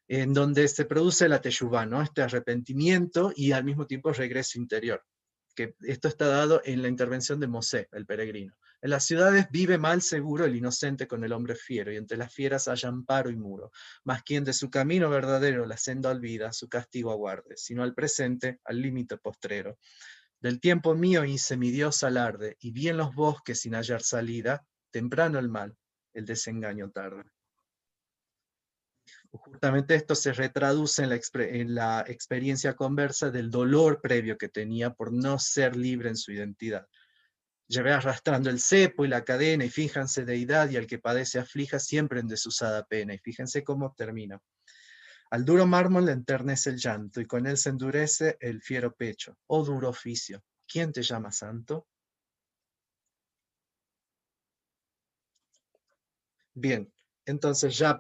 en donde se produce la teshuvá, ¿no? Este arrepentimiento y al mismo tiempo regreso interior. Que esto está dado en la intervención de Mosé, el peregrino. En las ciudades vive mal seguro el inocente con el hombre fiero, y entre las fieras haya amparo y muro. Mas quien de su camino verdadero la senda olvida, su castigo aguarde, sino al presente, al límite postrero. Del tiempo mío hice mi Dios alarde, y vi en los bosques sin hallar salida, temprano el mal, el desengaño tarda. Justamente esto se retraduce en la experiencia conversa del dolor previo que tenía por no ser libre en su identidad. Llevé arrastrando el cepo y la cadena, y fíjense deidad, y al que padece aflija siempre en desusada pena. Y fíjense cómo termina. Al duro mármol le enternece el llanto, y con él se endurece el fiero pecho. Oh duro oficio, ¿quién te llama santo? Bien, entonces ya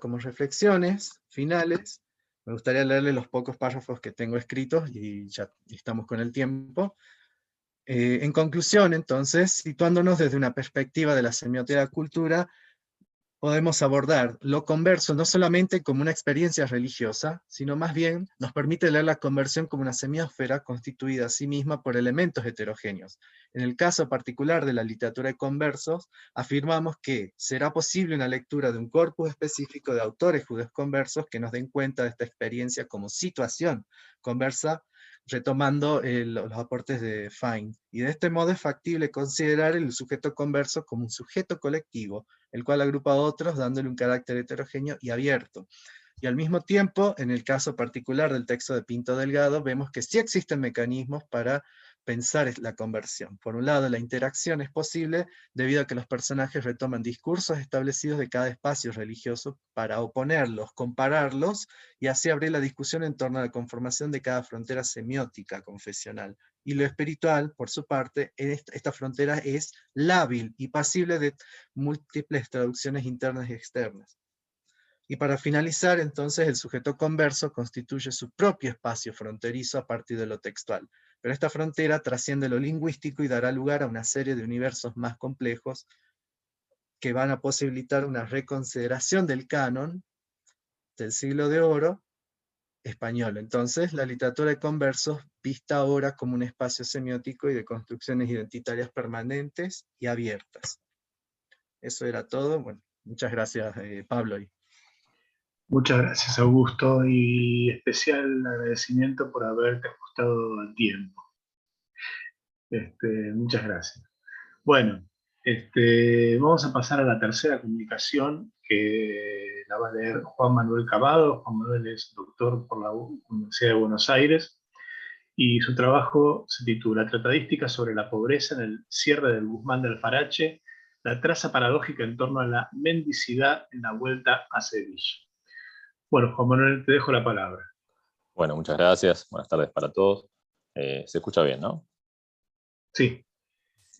como reflexiones finales, me gustaría leerle los pocos párrafos que tengo escritos, y ya estamos con el tiempo. En conclusión, entonces, situándonos desde una perspectiva de la semiótica de la cultura, podemos abordar lo converso no solamente como una experiencia religiosa, sino más bien nos permite leer la conversión como una semiósfera constituida a sí misma por elementos heterogéneos. En el caso particular de la literatura de conversos, afirmamos que será posible una lectura de un corpus específico de autores judíos conversos que nos den cuenta de esta experiencia como situación conversa, retomando los aportes de Fine. Y de este modo es factible considerar el sujeto converso como un sujeto colectivo, el cual agrupa a otros dándole un carácter heterogéneo y abierto. Y al mismo tiempo, en el caso particular del texto de Pinto Delgado, vemos que sí existen mecanismos para pensar la conversión. Por un lado, la interacción es posible debido a que los personajes retoman discursos establecidos de cada espacio religioso para oponerlos, compararlos, y así abrir la discusión en torno a la conformación de cada frontera semiótica confesional. Y lo espiritual, por su parte, esta frontera es lábil y pasible de múltiples traducciones internas y externas. Y para finalizar, entonces, el sujeto converso constituye su propio espacio fronterizo a partir de lo textual. Pero esta frontera trasciende lo lingüístico y dará lugar a una serie de universos más complejos que van a posibilitar una reconsideración del canon del siglo de oro, español. Entonces, la literatura de conversos vista ahora como un espacio semiótico y de construcciones identitarias permanentes y abiertas. Eso era todo. Bueno, muchas gracias, Pablo. Muchas gracias, Augusto, y especial agradecimiento por haberte ajustado al tiempo. Muchas gracias. Bueno, vamos a pasar a la tercera comunicación, que la va a leer Juan Manuel Cavado. Juan Manuel es doctor por la Universidad de Buenos Aires, y su trabajo se titula Tratadística sobre la pobreza en el cierre del Guzmán de Alfarache, la traza paradójica en torno a la mendicidad en la vuelta a Sevilla. Bueno, Juan Manuel, te dejo la palabra. Bueno, muchas gracias. Buenas tardes para todos. Se escucha bien, ¿no? Sí.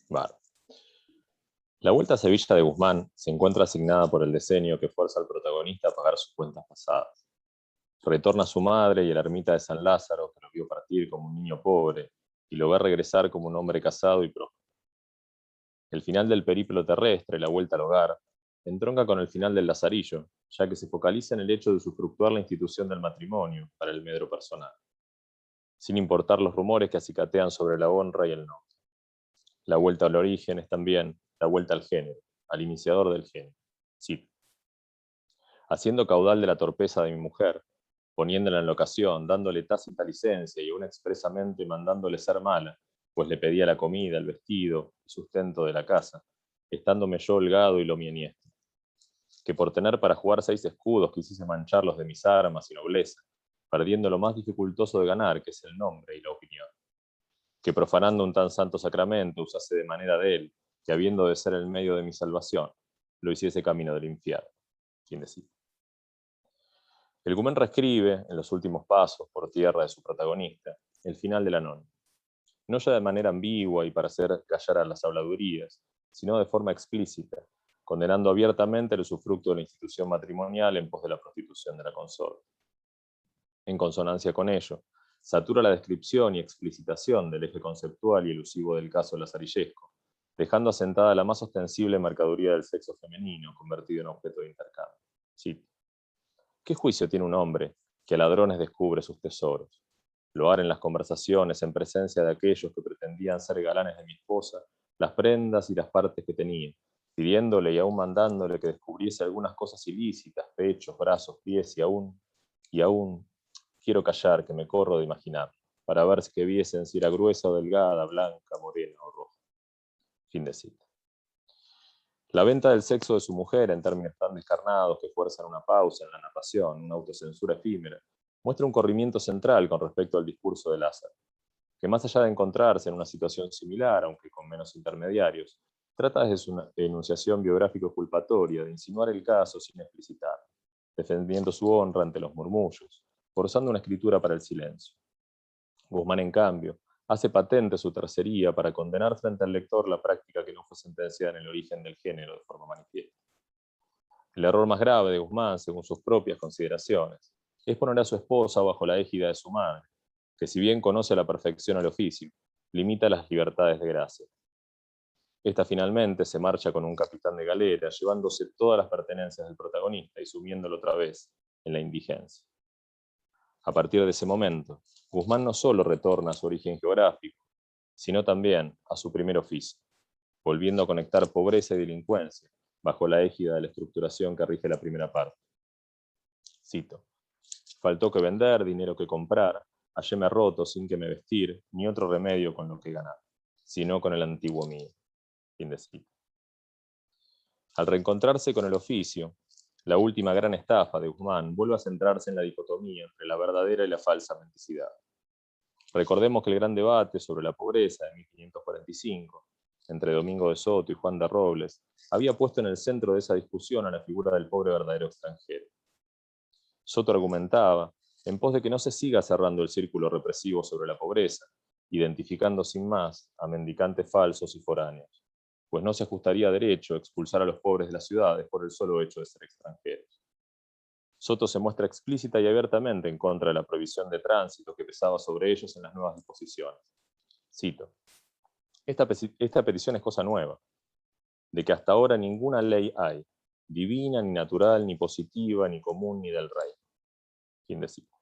Vale. La vuelta a Sevilla de Guzmán se encuentra asignada por el decenio que fuerza al protagonista a pagar sus cuentas pasadas. Retorna a su madre y a la ermita de San Lázaro, que lo vio partir como un niño pobre, y lo ve regresar como un hombre casado y próspero. El final del periplo terrestre, la vuelta al hogar, entronca con el final del Lazarillo, ya que se focaliza en el hecho de usufructuar la institución del matrimonio para el medro personal, sin importar los rumores que acicatean sobre la honra y el nombre. La vuelta al origen es también la vuelta al género, al iniciador del género. Sí. Haciendo caudal de la torpeza de mi mujer, poniéndola en la ocasión, dándole tácita licencia y aún expresamente mandándole ser mala, pues le pedía la comida, el vestido, el sustento de la casa, estándome yo holgado y lo mi enhiesta. Que por tener para jugar 6 escudos quisiese mancharlos de mis armas y nobleza, perdiendo lo más dificultoso de ganar, que es el nombre y la opinión. Que profanando un tan santo sacramento usase de manera de él, que habiendo de ser el medio de mi salvación, lo hiciese camino del infierno. ¿Quién decía? El Guzmán reescribe, en los últimos pasos por tierra de su protagonista, el final de la nónima. No ya de manera ambigua y para hacer callar a las habladurías, sino de forma explícita, condenando abiertamente el usufructo de la institución matrimonial en pos de la prostitución de la consorte. En consonancia con ello, satura la descripción y explicitación del eje conceptual y elusivo del caso lazarillesco, dejando asentada la más ostensible mercadería del sexo femenino, convertido en objeto de intercambio. Cito: ¿qué juicio tiene un hombre que a ladrones descubre sus tesoros? Loar en las conversaciones, en presencia de aquellos que pretendían ser galanes de mi esposa, las prendas y las partes que tenía, pidiéndole y aún mandándole que descubriese algunas cosas ilícitas, pechos, brazos, pies, y aún, quiero callar, que me corro de imaginar, para ver que viesen si era gruesa o delgada, blanca, morena o roja. Fin de cita. La venta del sexo de su mujer, en términos tan descarnados que fuerzan una pausa en la narración, una autocensura efímera, muestra un corrimiento central con respecto al discurso de Lázaro, que más allá de encontrarse en una situación similar, aunque con menos intermediarios, trata desde su enunciación biográfico-culpatoria de insinuar el caso sin explicitar, defendiendo su honra ante los murmullos, forzando una escritura para el silencio. Guzmán, en cambio, hace patente su tercería para condenar frente al lector la práctica que no fue sentenciada en el origen del género de forma manifiesta. El error más grave de Guzmán, según sus propias consideraciones, es poner a su esposa bajo la égida de su madre, que si bien conoce a la perfección el oficio, limita las libertades de gracia. Esta finalmente se marcha con un capitán de galera, llevándose todas las pertenencias del protagonista y sumiéndolo otra vez en la indigencia. A partir de ese momento, Guzmán no solo retorna a su origen geográfico, sino también a su primer oficio, volviendo a conectar pobreza y delincuencia bajo la égida de la estructuración que rige la primera parte. Cito: faltó que vender, dinero que comprar, halléme roto sin que me vestir, ni otro remedio con lo que ganar, sino con el antiguo mío. Fin de cita. Al reencontrarse con el oficio, la última gran estafa de Guzmán vuelve a centrarse en la dicotomía entre la verdadera y la falsa mendicidad. Recordemos que el gran debate sobre la pobreza de 1545, entre Domingo de Soto y Juan de Robles, había puesto en el centro de esa discusión a la figura del pobre verdadero extranjero. Soto argumentaba en pos de que no se siga cerrando el círculo represivo sobre la pobreza, identificando sin más a mendicantes falsos y foráneos, pues no se ajustaría a derecho expulsar a los pobres de las ciudades por el solo hecho de ser extranjeros. Soto se muestra explícita y abiertamente en contra de la prohibición de tránsito que pesaba sobre ellos en las nuevas disposiciones. Cito: esta petición es cosa nueva, de que hasta ahora ninguna ley hay, divina, ni natural, ni positiva, ni común, ni del rey. Fin de cita.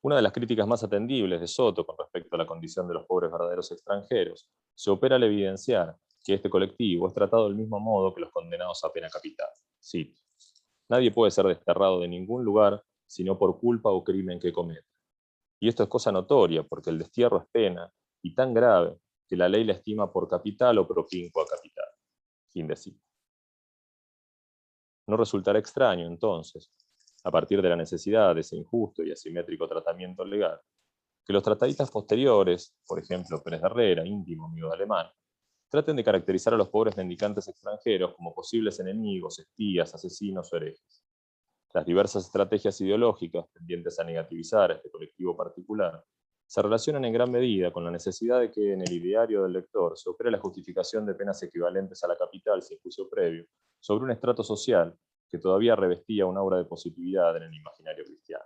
Una de las críticas más atendibles de Soto con respecto a la condición de los pobres verdaderos extranjeros se opera al evidenciar que este colectivo es tratado del mismo modo que los condenados a pena capital. Cito: nadie puede ser desterrado de ningún lugar sino por culpa o crimen que cometa. Y esto es cosa notoria, porque el destierro es pena, y tan grave, que la ley la estima por capital o propinquo a capital. Fin de cita. No resultará extraño, entonces, a partir de la necesidad de ese injusto y asimétrico tratamiento legal, que los tratadistas posteriores, por ejemplo Pérez de Herrera, íntimo amigo de Alemán, traten de caracterizar a los pobres mendicantes extranjeros como posibles enemigos, espías, asesinos o herejes. Las diversas estrategias ideológicas tendientes a negativizar a este colectivo particular se relacionan en gran medida con la necesidad de que en el ideario del lector se opere la justificación de penas equivalentes a la capital sin juicio previo sobre un estrato social que todavía revestía un aura de positividad en el imaginario cristiano.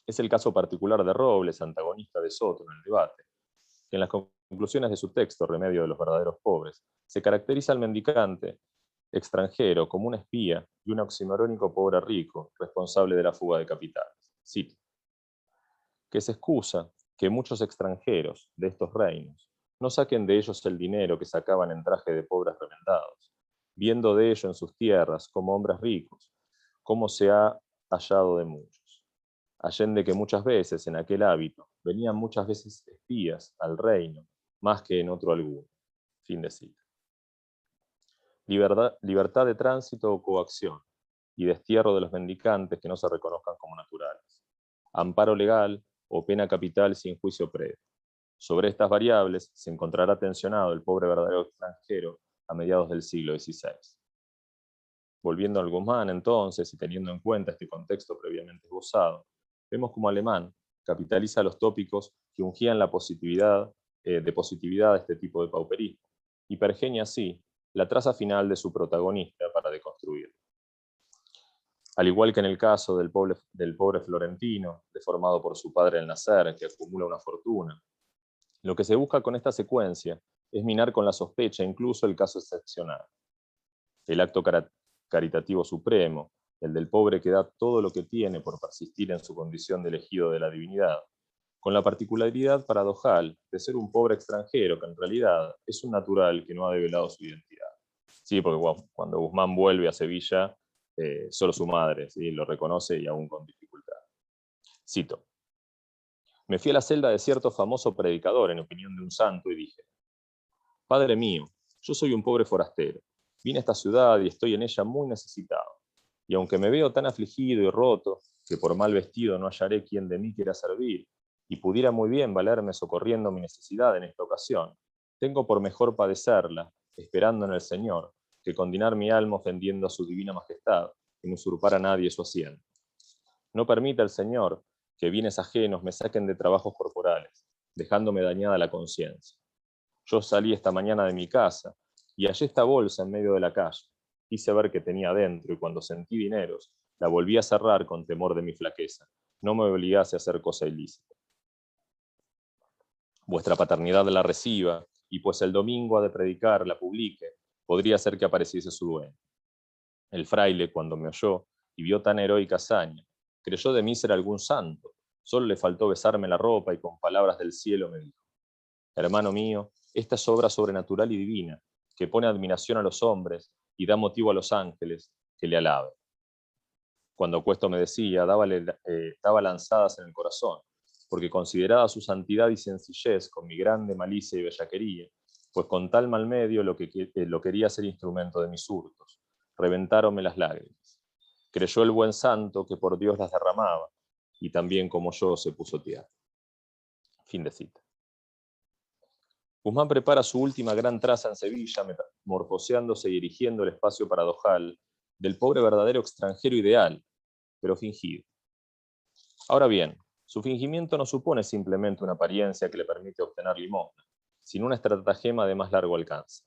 Es el caso particular de Robles, antagonista de Soto en el debate, que en las conclusiones de su texto, Remedio de los verdaderos pobres, se caracteriza al mendicante extranjero como un espía y un oximorónico pobre rico, responsable de la fuga de capitales. Cito: que se excusa que muchos extranjeros de estos reinos no saquen de ellos el dinero que sacaban en traje de pobres remendados, viendo de ello en sus tierras como hombres ricos, como se ha hallado de muchos. Allende que muchas veces en aquel hábito venían muchas veces espías al reino, más que en otro alguno. Fin de cita. Libertad de tránsito o coacción, y destierro de los mendicantes que no se reconozcan como naturales. Amparo legal o pena capital sin juicio previo. Sobre estas variables se encontrará tensionado el pobre verdadero extranjero a mediados del siglo XVI. Volviendo al Guzmán, entonces, y teniendo en cuenta este contexto previamente esbozado, vemos como Alemán capitaliza los tópicos que ungían la positividad de este tipo de pauperismo, y pergeña así la traza final de su protagonista para deconstruirlo. Al igual que en el caso del pobre florentino, deformado por su padre al nacer, que acumula una fortuna, lo que se busca con esta secuencia es minar con la sospecha incluso el caso excepcional. El acto caritativo supremo, el del pobre que da todo lo que tiene por persistir en su condición de elegido de la divinidad, con la particularidad paradojal de ser un pobre extranjero que en realidad es un natural que no ha develado su identidad. Sí, porque cuando Guzmán vuelve a Sevilla, solo su madre, ¿sí?, lo reconoce y aún con dificultad. Cito: me fui a la celda de cierto famoso predicador en opinión de un santo y dije: Padre mío, yo soy un pobre forastero, vine a esta ciudad y estoy en ella muy necesitado, y aunque me veo tan afligido y roto que por mal vestido no hallaré quien de mí quiera servir, y pudiera muy bien valerme socorriendo mi necesidad en esta ocasión, tengo por mejor padecerla, esperando en el Señor, que condenar mi alma ofendiendo a su divina majestad, y no usurpar a nadie su asiento. No permita el Señor que bienes ajenos me saquen de trabajos corporales, dejándome dañada la conciencia. Yo salí esta mañana de mi casa, y hallé esta bolsa en medio de la calle. Quise ver qué tenía dentro, y cuando sentí dineros, la volví a cerrar con temor de mi flaqueza. No me obligase a hacer cosa ilícita. Vuestra paternidad la reciba, y pues el domingo ha de predicar, la publique, podría ser que apareciese su dueño. El fraile, cuando me oyó y vio tan heroica hazaña, creyó de mí ser algún santo. Solo le faltó besarme la ropa y con palabras del cielo me dijo: hermano mío, esta es obra sobrenatural y divina, que pone admiración a los hombres y da motivo a los ángeles que le alaben. Cuando Cuesto me decía, daba lanzadas en el corazón, porque consideraba su santidad y sencillez con mi grande malicia y bellaquería, pues con tal mal medio lo quería ser instrumento de mis hurtos. Reventáronme las lágrimas. Creyó el buen santo que por Dios las derramaba, y también como yo se puso tierno. Fin de cita. Guzmán prepara su última gran traza en Sevilla, metamorfoseándose y erigiendo el espacio paradojal del pobre verdadero extranjero ideal, pero fingido. Ahora bien, su fingimiento no supone simplemente una apariencia que le permite obtener limosna, sino una estratagema de más largo alcance.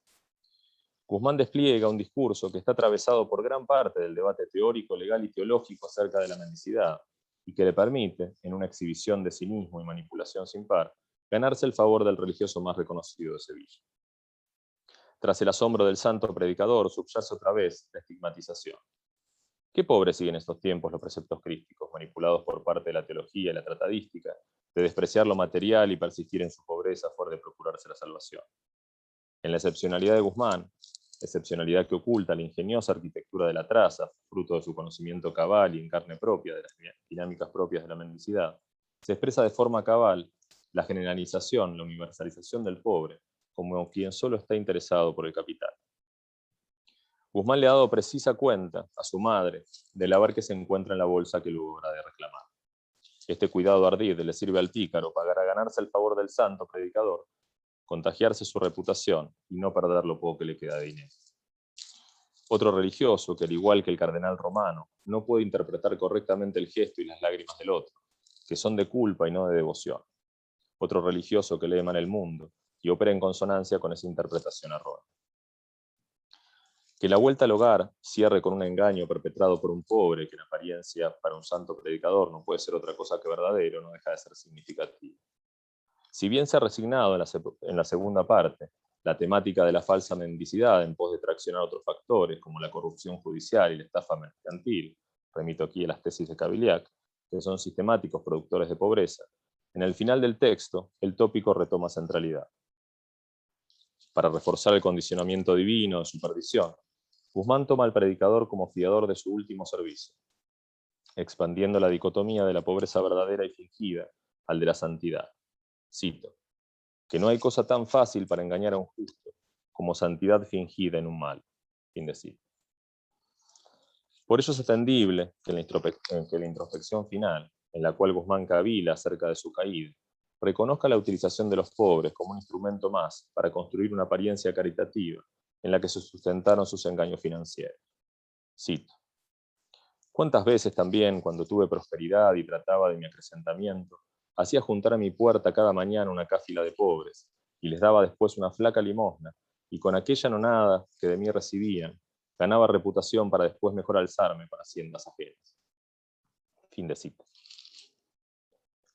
Guzmán despliega un discurso que está atravesado por gran parte del debate teórico, legal y teológico acerca de la mendicidad, y que le permite, en una exhibición de cinismo y manipulación sin par, ganarse el favor del religioso más reconocido de Sevilla. Tras el asombro del santo predicador subyace otra vez la estigmatización. ¿Qué pobre sigue en estos tiempos los preceptos crísticos, manipulados por parte de la teología y la tratadística, de despreciar lo material y persistir en su pobreza a fuer de procurarse la salvación? En la excepcionalidad de Guzmán, excepcionalidad que oculta la ingeniosa arquitectura de la traza, fruto de su conocimiento cabal y en carne propia de las dinámicas propias de la mendicidad, se expresa de forma cabal la generalización, la universalización del pobre, como quien solo está interesado por el capital. Guzmán le ha dado precisa cuenta a su madre del haber que se encuentra en la bolsa que luego habrá de reclamar. Este cuidado ardiente le sirve al pícaro para ganarse el favor del santo predicador, contagiarse su reputación y no perder lo poco que le queda de dinero. Otro religioso que, al igual que el cardenal romano, no puede interpretar correctamente el gesto y las lágrimas del otro, que son de culpa y no de devoción. Otro religioso que lee mal el mundo y opera en consonancia con esa interpretación errónea. Que la vuelta al hogar cierre con un engaño perpetrado por un pobre, que en apariencia para un santo predicador no puede ser otra cosa que verdadero, no deja de ser significativo. Si bien se ha resignado en la segunda parte la temática de la falsa mendicidad en pos de traccionar otros factores, como la corrupción judicial y la estafa mercantil, remito aquí a las tesis de Caviliac, que son sistemáticos productores de pobreza, en el final del texto el tópico retoma centralidad. Para reforzar el condicionamiento divino de supervisión, Guzmán toma al predicador como fiador de su último servicio, expandiendo la dicotomía de la pobreza verdadera y fingida al de la santidad. Cito: que no hay cosa tan fácil para engañar a un justo como santidad fingida en un mal. Fin de cita. Por ello es atendible que la introspección final, en la cual Guzmán cavila acerca de su caída, reconozca la utilización de los pobres como un instrumento más para construir una apariencia caritativa en la que se sustentaron sus engaños financieros. Cito: ¿cuántas veces también, cuando tuve prosperidad y trataba de mi acrecentamiento, hacía juntar a mi puerta cada mañana una cáfila de pobres, y les daba después una flaca limosna, y con aquella nonada que de mí recibían, ganaba reputación para después mejor alzarme con haciendas ajenas? Fin de cita.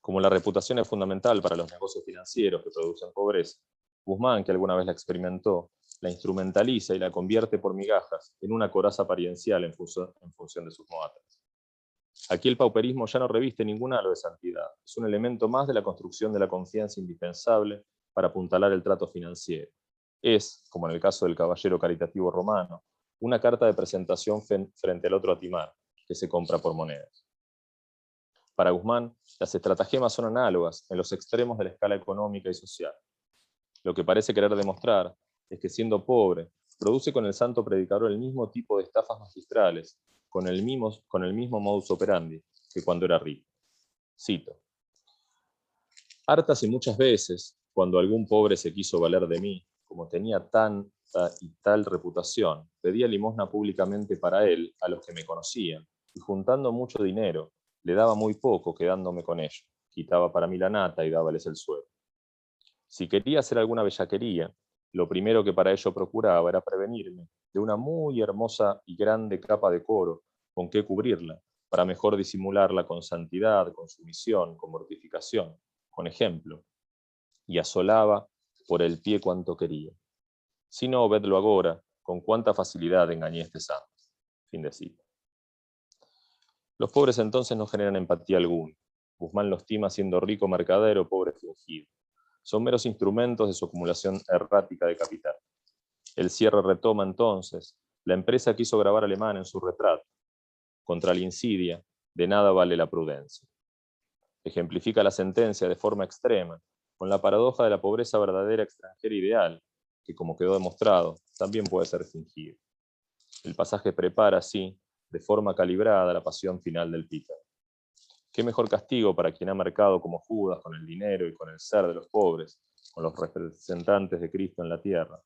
Como la reputación es fundamental para los negocios financieros que producen pobreza, Guzmán, que alguna vez la experimentó, la instrumentaliza y la convierte por migajas en una coraza apariencial en función de sus moatas. Aquí el pauperismo ya no reviste ningún halo de santidad, es un elemento más de la construcción de la confianza indispensable para apuntalar el trato financiero. Es, como en el caso del caballero caritativo romano, una carta de presentación frente al otro atimar, que se compra por monedas. Para Guzmán, las estratagemas son análogas en los extremos de la escala económica y social. Lo que parece querer demostrar es que, siendo pobre, produce con el santo predicador el mismo tipo de estafas magistrales, con el mismo modus operandi que cuando era rico. Cito: hartas y muchas veces, cuando algún pobre se quiso valer de mí, como tenía tanta y tal reputación, pedía limosna públicamente para él a los que me conocían, y juntando mucho dinero, le daba muy poco quedándome con ello, quitaba para mí la nata y dábales el sueldo. Si quería hacer alguna bellaquería, lo primero que para ello procuraba era prevenirme de una muy hermosa y grande capa de coro con que cubrirla, para mejor disimularla con santidad, con sumisión, con mortificación, con ejemplo, y asolaba por el pie cuanto quería. Si no, vedlo agora, con cuánta facilidad engañé este santo. Fin de cita. Los pobres entonces no generan empatía alguna. Guzmán los tima siendo rico mercader o pobre fingido. Son meros instrumentos de su acumulación errática de capital. El cierre retoma entonces la empresa que hizo grabar Alemán en su retrato. Contra la insidia, de nada vale la prudencia. Ejemplifica la sentencia de forma extrema, con la paradoja de la pobreza verdadera extranjera ideal, que, como quedó demostrado, también puede ser fingida. El pasaje prepara, así, de forma calibrada, la pasión final del pícaro. ¿Qué mejor castigo para quien ha mercado como Judas con el dinero y con el ser de los pobres, con los representantes de Cristo en la tierra?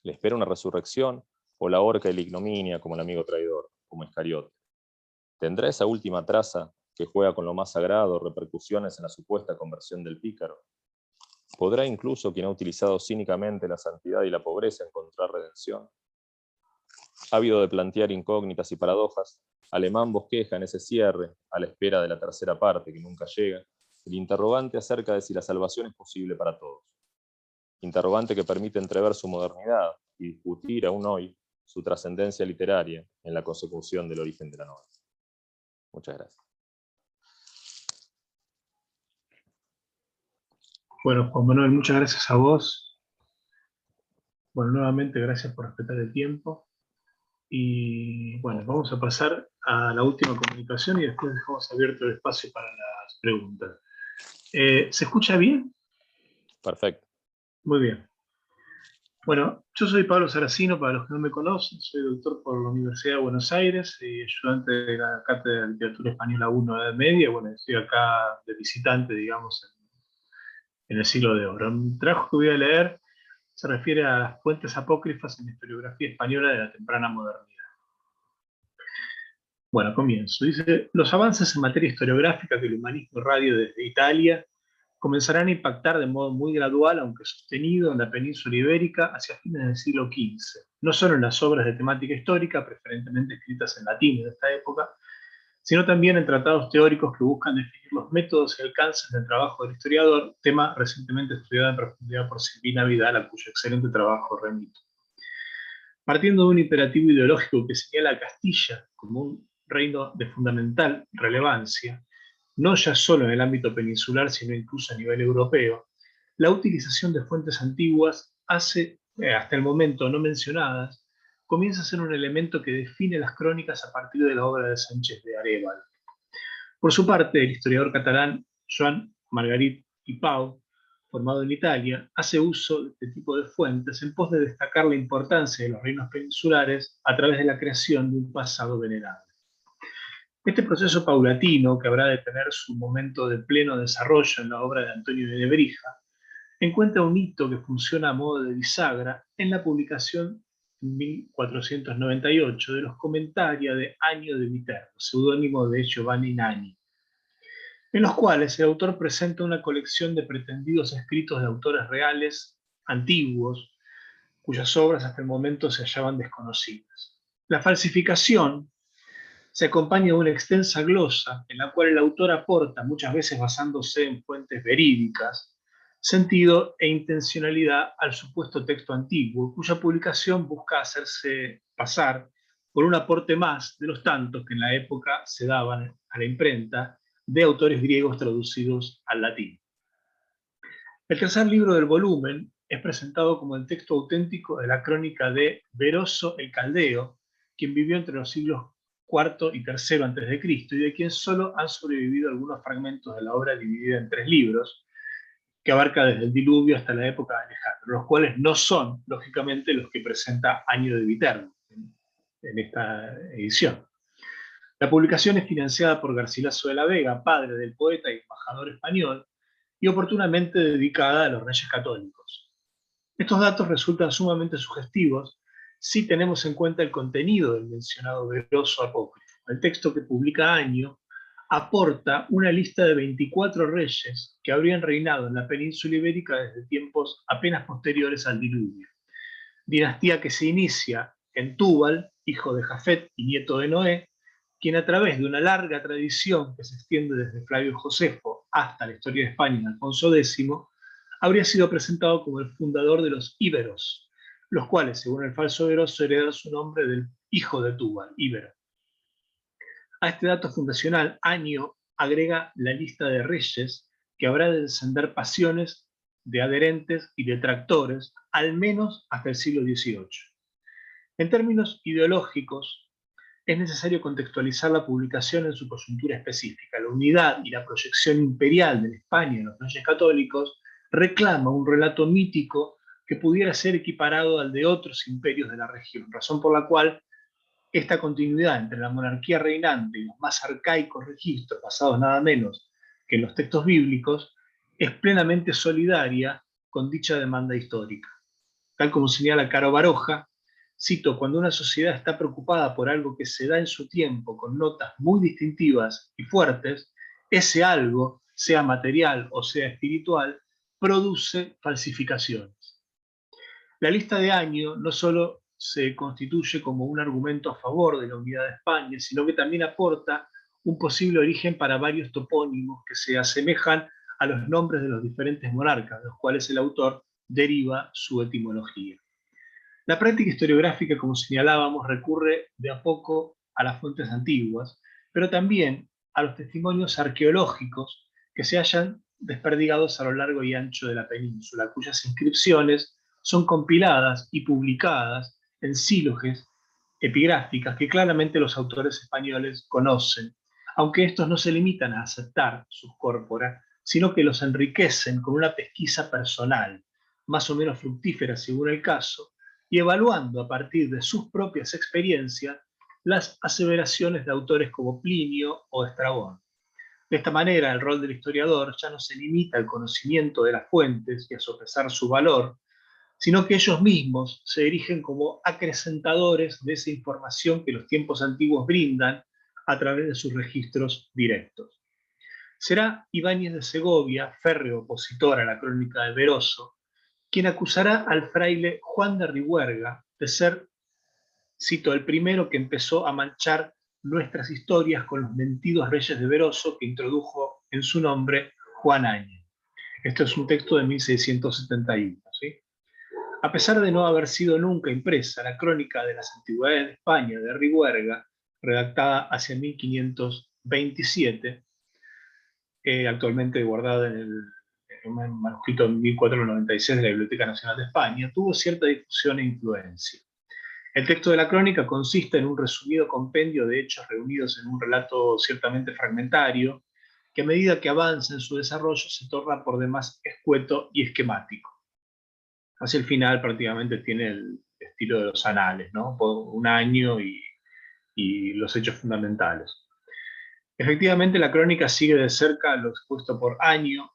¿Le espera una resurrección o la horca y la ignominia como el amigo traidor, como Iscariote? ¿Tendrá esa última traza que juega con lo más sagrado repercusiones en la supuesta conversión del pícaro? ¿Podrá incluso quien ha utilizado cínicamente la santidad y la pobreza encontrar redención? Ávido de plantear incógnitas y paradojas, Alemán bosqueja en ese cierre, a la espera de la tercera parte que nunca llega, el interrogante acerca de si la salvación es posible para todos. Interrogante que permite entrever su modernidad y discutir aún hoy su trascendencia literaria en la consecución del origen de la novela. Muchas gracias. Bueno, Juan Manuel, muchas gracias a vos. Bueno, nuevamente gracias por respetar el tiempo. Y bueno, vamos a pasar a la última comunicación y después dejamos abierto el espacio para las preguntas. ¿Se escucha bien? Perfecto. Muy bien. Bueno, yo soy Pablo Saracino, para los que no me conocen, soy doctor por la Universidad de Buenos Aires y ayudante de la Cátedra de Literatura Española 1 de Edad Media. Bueno, estoy acá de visitante, digamos, en el siglo de oro. El trabajo que voy a leer se refiere a las fuentes apócrifas en la historiografía española de la temprana modernidad. Bueno, comienzo. Dice, los avances en materia historiográfica que el humanismo irradia desde Italia comenzarán a impactar de modo muy gradual, aunque sostenido, en la península ibérica hacia fines del siglo XV, no solo en las obras de temática histórica, preferentemente escritas en latín de esta época, sino también en tratados teóricos que buscan definir los métodos y alcances del trabajo del historiador, tema recientemente estudiado en profundidad por Silvina Vidal, a cuyo excelente trabajo remito. Partiendo de un imperativo ideológico que señala a Castilla como un reino de fundamental relevancia, no ya solo en el ámbito peninsular, sino incluso a nivel europeo, la utilización de fuentes antiguas hasta el momento no mencionadas, comienza a ser un elemento que define las crónicas a partir de la obra de Sánchez de Arévalo. Por su parte, el historiador catalán Joan Margarit y Pau, formado en Italia, hace uso de este tipo de fuentes en pos de destacar la importancia de los reinos peninsulares a través de la creación de un pasado venerable. Este proceso paulatino, que habrá de tener su momento de pleno desarrollo en la obra de Antonio de Nebrija, encuentra un hito que funciona a modo de bisagra en la publicación en 1498 de los Comentaria de Año de Viterbo, seudónimo de Giovanni Nani, en los cuales el autor presenta una colección de pretendidos escritos de autores reales antiguos, cuyas obras hasta el momento se hallaban desconocidas. La falsificación se acompaña de una extensa glosa en la cual el autor aporta, muchas veces basándose en fuentes verídicas, sentido e intencionalidad al supuesto texto antiguo, cuya publicación busca hacerse pasar por un aporte más de los tantos que en la época se daban a la imprenta de autores griegos traducidos al latín. El tercer libro del volumen es presentado como el texto auténtico de la crónica de Beroso el Caldeo, quien vivió entre los siglos IV y III a.C., y de quien solo han sobrevivido algunos fragmentos de la obra dividida en 3 libros, que abarca desde el diluvio hasta la época de Alejandro, los cuales no son, lógicamente, los que presenta Año de Viterbo en esta edición. La publicación es financiada por Garcilaso de la Vega, padre del poeta y embajador español, y oportunamente dedicada a los reyes católicos. Estos datos resultan sumamente sugestivos si tenemos en cuenta el contenido del mencionado Beroso apócrifo. El texto que publica Año aporta una lista de 24 reyes que habrían reinado en la península ibérica desde tiempos apenas posteriores al diluvio. Dinastía que se inicia en Túbal, hijo de Jafet y nieto de Noé, quien a través de una larga tradición que se extiende desde Flavio Josefo hasta la historia de España en Alfonso X, habría sido presentado como el fundador de los íberos, los cuales, según el falso Beroso, heredan su nombre del hijo de Túbal, íbero. A este dato fundacional, Año agrega la lista de reyes que habrá de descender pasiones de adherentes y detractores, al menos hasta el siglo XVIII. En términos ideológicos, es necesario contextualizar la publicación en su coyuntura específica. La unidad y la proyección imperial de la España en los reyes católicos reclama un relato mítico que pudiera ser equiparado al de otros imperios de la región, razón por la cual esta continuidad entre la monarquía reinante y los más arcaicos registros, basados nada menos que en los textos bíblicos, es plenamente solidaria con dicha demanda histórica. Tal como señala Caro Baroja, cito, cuando una sociedad está preocupada por algo que se da en su tiempo con notas muy distintivas y fuertes, ese algo, sea material o sea espiritual, produce falsificaciones. La lista de Año no solo se constituye como un argumento a favor de la unidad de España, sino que también aporta un posible origen para varios topónimos que se asemejan a los nombres de los diferentes monarcas, de los cuales el autor deriva su etimología. La práctica historiográfica, como señalábamos, recurre de a poco a las fuentes antiguas, pero también a los testimonios arqueológicos que se hallan desperdigados a lo largo y ancho de la península, cuyas inscripciones son compiladas y publicadas en síloges epigráficas que claramente los autores españoles conocen, aunque estos no se limitan a aceptar sus corpora, sino que los enriquecen con una pesquisa personal, más o menos fructífera según el caso, y evaluando a partir de sus propias experiencias las aseveraciones de autores como Plinio o Estrabón. De esta manera, el rol del historiador ya no se limita al conocimiento de las fuentes y a sopesar su valor, sino que ellos mismos se erigen como acrecentadores de esa información que los tiempos antiguos brindan a través de sus registros directos. Será Ibáñez de Segovia, férreo opositor a la crónica de Veroso, quien acusará al fraile Juan de Rihuerga de ser, cito, el primero que empezó a manchar nuestras historias con los mentidos reyes de Veroso que introdujo en su nombre Juan Áñez. Esto es un texto de 1671. ¿Sí? A pesar de no haber sido nunca impresa, la crónica de las antigüedades de España de Rihuerga, redactada hacia 1527, actualmente guardada en un manuscrito en 1496 de la Biblioteca Nacional de España, tuvo cierta difusión e influencia. El texto de la crónica consiste en un resumido compendio de hechos reunidos en un relato ciertamente fragmentario, que a medida que avanza en su desarrollo se torna por demás escueto y esquemático. Hacia el final prácticamente tiene el estilo de los anales, ¿no? Por un año y los hechos fundamentales. Efectivamente, la crónica sigue de cerca lo expuesto por Año,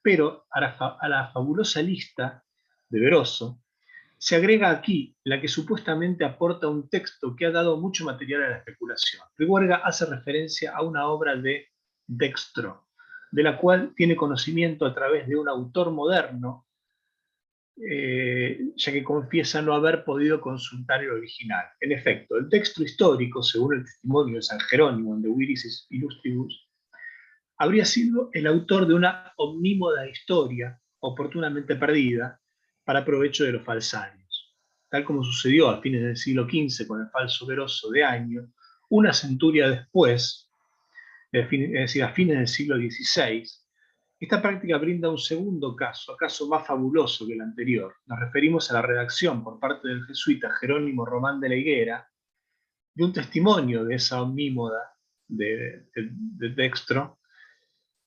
pero a la fabulosa lista de Veroso se agrega aquí la que supuestamente aporta un texto que ha dado mucho material a la especulación. Rihuerga hace referencia a una obra de Dextro, de la cual tiene conocimiento a través de un autor moderno, ya que confiesa no haber podido consultar el original. En efecto, el texto histórico, según el testimonio de San Jerónimo en De Viricis Illustribus, habría sido el autor de una omnímoda historia, oportunamente perdida, para provecho de los falsarios. Tal como sucedió a fines del siglo XV con el falso Veroso de Año, una centuria después, es decir, a fines del siglo XVI, esta práctica brinda un segundo caso, acaso más fabuloso que el anterior. Nos referimos a la redacción por parte del jesuita Jerónimo Román de la Higuera de un testimonio de esa omnímoda de Dextro,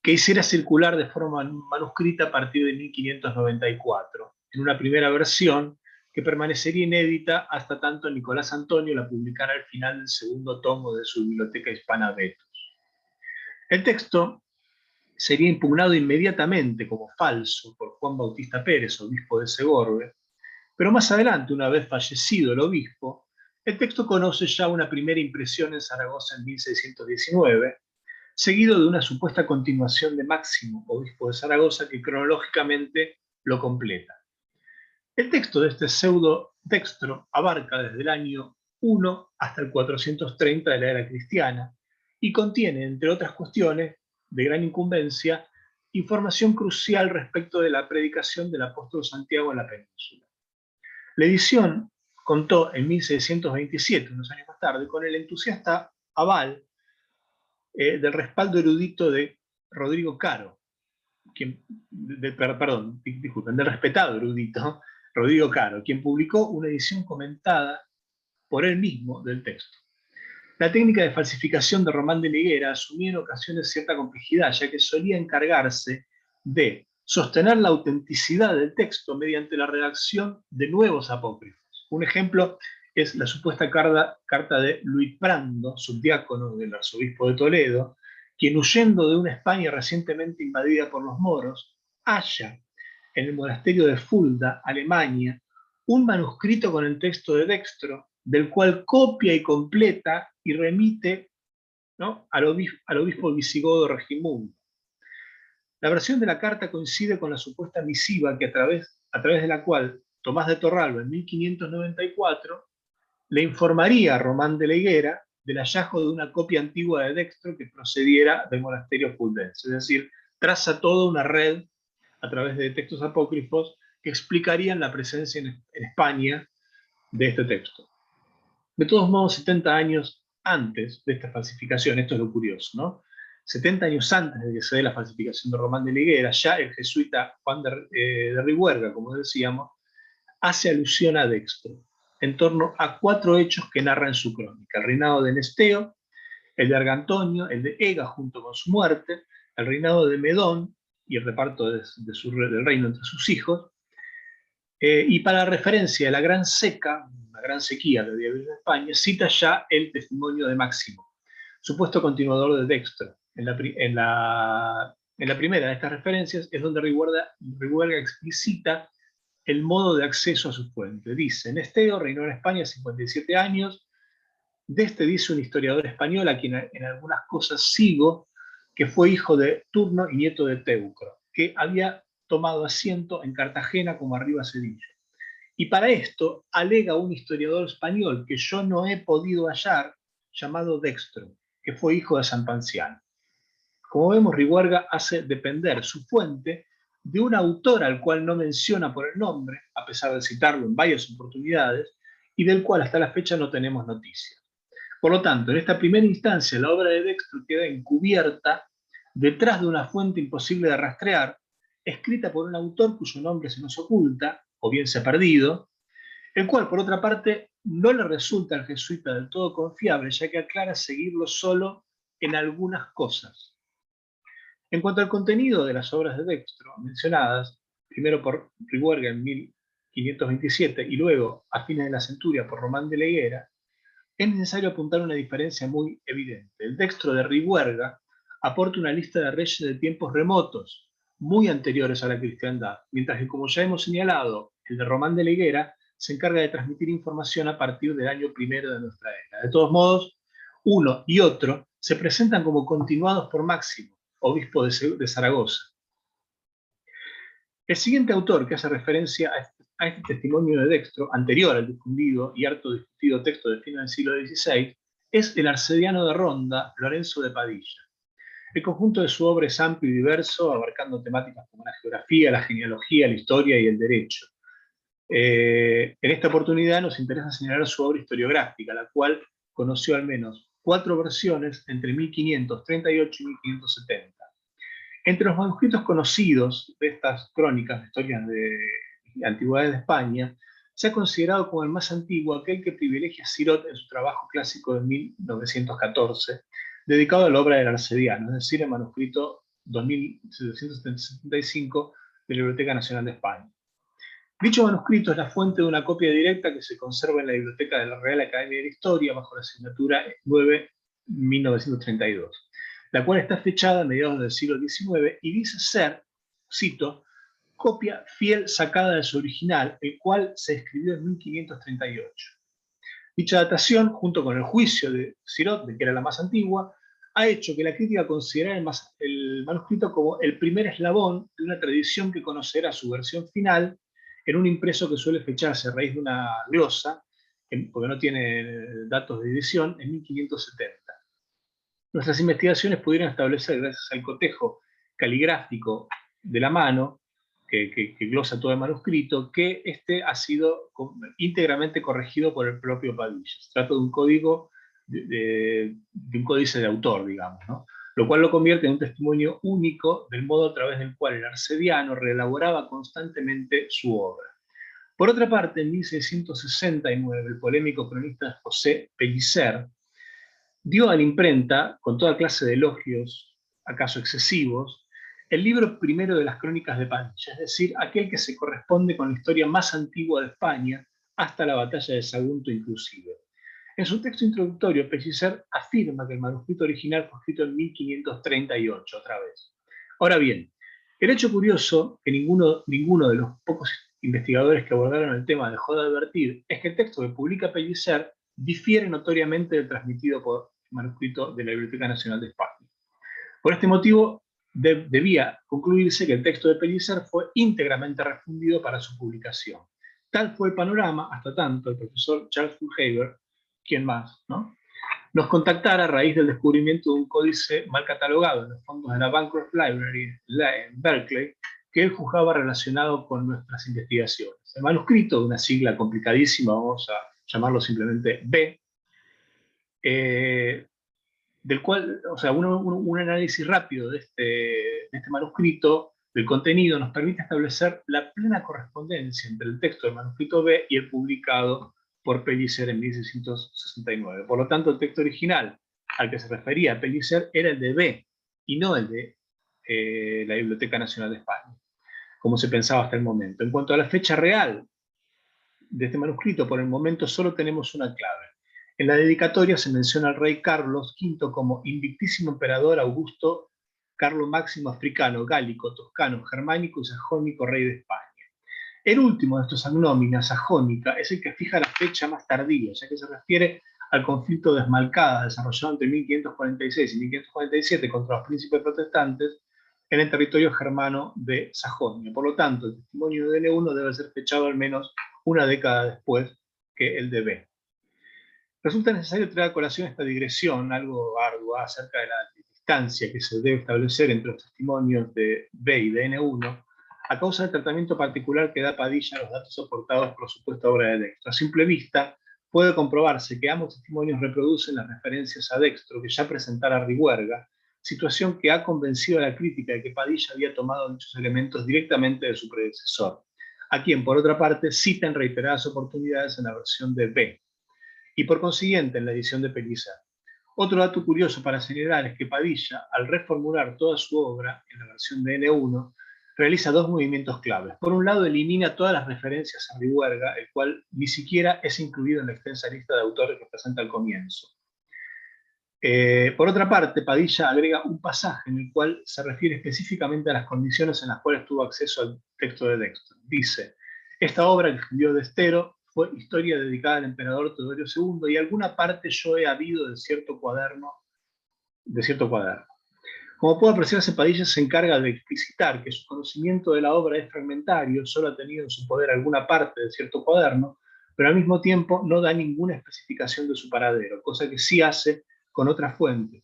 que hiciera circular de forma manuscrita a partir de 1594, en una primera versión que permanecería inédita hasta tanto Nicolás Antonio la publicara al final del segundo tomo de su Biblioteca Hispana Vetus. El texto sería impugnado inmediatamente como falso por Juan Bautista Pérez, obispo de Segorbe, pero más adelante, una vez fallecido el obispo, el texto conoce ya una primera impresión en Zaragoza en 1619, seguido de una supuesta continuación de Máximo, obispo de Zaragoza, que cronológicamente lo completa. El texto de este pseudo-Dextro abarca desde el año 1 hasta el 430 de la era cristiana y contiene, entre otras cuestiones de gran incumbencia, información crucial respecto de la predicación del apóstol Santiago en la península. La edición contó en 1627, unos años más tarde, con el entusiasta aval del respaldo erudito de Rodrigo Caro, del respetado erudito Rodrigo Caro, quien publicó una edición comentada por él mismo del texto. La técnica de falsificación de Román de la Higuera asumía en ocasiones cierta complejidad, ya que solía encargarse de sostener la autenticidad del texto mediante la redacción de nuevos apócrifos. Un ejemplo es la supuesta carta de Luis Prando, subdiácono del arzobispo de Toledo, quien, huyendo de una España recientemente invadida por los moros, halla en el monasterio de Fulda, Alemania, un manuscrito con el texto de Dextro, del cual copia y completa y remite, ¿no?, al obispo visigodo Regimundo. La versión de la carta coincide con la supuesta misiva que a través de la cual Tomás de Torralba en 1594 le informaría a Román de la Higuera del hallazgo de una copia antigua de Dextro que procediera del monasterio fuldense. Es decir, traza toda una red a través de textos apócrifos que explicarían la presencia en España de este texto. De todos modos, 70 años antes de esta falsificación, esto es lo curioso, ¿no? 70 años antes de que se dé la falsificación de Román de la Higuera, ya el jesuita Juan de Ribuerga, como decíamos, hace alusión a Dextro, en torno a 4 hechos que narra en su crónica: el reinado de Nesteo, el de Argantonio, el de Ega junto con su muerte, el reinado de Medón y el reparto del reino entre sus hijos, y para referencia de la gran seca, la gran sequía que había habido en España, cita ya el testimonio de Máximo, supuesto continuador de Dextro. En la primera de estas referencias es donde Ribuerga explicita el modo de acceso a su fuente. Dice: Nesteo reinó en España 57 años, de este dice un historiador español, a quien en algunas cosas sigo, que fue hijo de Turno y nieto de Teucro, que había tomado asiento en Cartagena, como arriba se dice. Y para esto alega un historiador español que yo no he podido hallar, llamado Dextro, que fue hijo de San Panciano. Como vemos, Ribuerga hace depender su fuente de un autor al cual no menciona por el nombre, a pesar de citarlo en varias oportunidades, y del cual hasta la fecha no tenemos noticia. Por lo tanto, en esta primera instancia, la obra de Dextro queda encubierta detrás de una fuente imposible de rastrear, escrita por un autor cuyo nombre se nos oculta, o bien se ha perdido, el cual, por otra parte, no le resulta al jesuita del todo confiable, ya que aclara seguirlo solo en algunas cosas. En cuanto al contenido de las obras de Dextro mencionadas, primero por Ribuerga en 1527 y luego, a fines de la centuria, por Román de la Higuera, es necesario apuntar una diferencia muy evidente. El Dextro de Ribuerga aporta una lista de reyes de tiempos remotos, muy anteriores a la cristiandad, mientras que, como ya hemos señalado, el de Román de la Higuera se encarga de transmitir información a partir del año primero de nuestra era. De todos modos, uno y otro se presentan como continuados por Máximo, obispo de Zaragoza. El siguiente autor que hace referencia a este testimonio de Dextro, anterior al difundido y harto discutido texto de fines del siglo XVI, es el arcediano de Ronda, Lorenzo de Padilla. El conjunto de su obra es amplio y diverso, abarcando temáticas como la geografía, la genealogía, la historia y el derecho. En esta oportunidad nos interesa señalar su obra historiográfica, la cual conoció al menos 4 versiones entre 1538 y 1570. Entre los manuscritos conocidos de estas crónicas de historias de antigüedades de España, se ha considerado como el más antiguo aquel que privilegia Sirot en su trabajo clásico de 1914, dedicado a la obra del arcediano, es decir, el manuscrito 2775 de la Biblioteca Nacional de España. Dicho manuscrito es la fuente de una copia directa que se conserva en la Biblioteca de la Real Academia de la Historia bajo la asignatura 9-1932, la cual está fechada a mediados del siglo XIX y dice ser, cito, copia fiel sacada de su original, el cual se escribió en 1538. Dicha datación, junto con el juicio de Sirot, de que era la más antigua, ha hecho que la crítica considerara el manuscrito como el primer eslabón de una tradición que conocerá su versión final en un impreso que suele fecharse a raíz de una glosa, porque no tiene datos de edición, en 1570. Nuestras investigaciones pudieron establecer, gracias al cotejo caligráfico de la mano, que glosa todo el manuscrito, que este ha sido íntegramente corregido por el propio Padilla. Se trata de un código, de un códice de autor, digamos, ¿no? Lo cual lo convierte en un testimonio único del modo a través del cual el arcediano reelaboraba constantemente su obra. Por otra parte, en 1669, el polémico cronista José Pellicer dio a la imprenta, con toda clase de elogios, acaso excesivos, el libro primero de las crónicas de Padilla, es decir, aquel que se corresponde con la historia más antigua de España, hasta la batalla de Sagunto inclusive. En su texto introductorio, Pellicer afirma que el manuscrito original fue escrito en 1538, otra vez. Ahora bien, el hecho curioso que ninguno de los pocos investigadores que abordaron el tema dejó de advertir es que el texto que publica Pellicer difiere notoriamente del transmitido por el manuscrito de la Biblioteca Nacional de España. Por este motivo, debía concluirse que el texto de Pellicer fue íntegramente refundido para su publicación. Tal fue el panorama hasta tanto el profesor Charles Fulhaber, quien más, ¿no?, nos contactara a raíz del descubrimiento de un códice mal catalogado en los fondos de la Bancroft Library en Berkeley, que él juzgaba relacionado con nuestras investigaciones. El manuscrito, de una sigla complicadísima, vamos a llamarlo simplemente B, del cual, o sea, un análisis rápido de este manuscrito, del contenido, nos permite establecer la plena correspondencia entre el texto del manuscrito B y el publicado por Pellicer en 1669. Por lo tanto, el texto original al que se refería Pellicer era el de B y no el de la Biblioteca Nacional de España, como se pensaba hasta el momento. En cuanto a la fecha real de este manuscrito, por el momento solo tenemos una clave. En la dedicatoria se menciona al rey Carlos V como invictísimo emperador Augusto Carlo Máximo africano, gálico, toscano, germánico y sajónico rey de España. El último de estos agnómina sajónica es el que fija la fecha más tardía, ya que se refiere al conflicto de Esmalcada desarrollado entre 1546 y 1547 contra los príncipes protestantes en el territorio germano de Sajonia. Por lo tanto, el testimonio de N1 debe ser fechado al menos una década después que el de B. Resulta necesario traer a colación esta digresión, algo ardua, acerca de la distancia que se debe establecer entre los testimonios de B y de N1, a causa del tratamiento particular que da Padilla a los datos aportados por supuesta obra de Dextro. A simple vista, puede comprobarse que ambos testimonios reproducen las referencias a Dextro que ya presentara Rihuerga, situación que ha convencido a la crítica de que Padilla había tomado dichos elementos directamente de su predecesor, a quien, por otra parte, cita en reiteradas oportunidades en la versión de B, y por consiguiente en la edición de Pellicer. Otro dato curioso para señalar es que Padilla, al reformular toda su obra en la versión de N1, realiza dos movimientos claves. Por un lado, elimina todas las referencias a Rihuerga, el cual ni siquiera es incluido en la extensa lista de autores que presenta al comienzo. Por otra parte, Padilla agrega un pasaje en el cual se refiere específicamente a las condiciones en las cuales tuvo acceso al texto de Dextro. Dice: esta obra que escribió de Estero fue historia dedicada al emperador Teodorio II y alguna parte yo he habido de cierto cuaderno. Como puede apreciarse, Padilla se encarga de explicitar que su conocimiento de la obra es fragmentario, solo ha tenido en su poder alguna parte de cierto cuaderno, pero al mismo tiempo no da ninguna especificación de su paradero, cosa que sí hace con otras fuentes.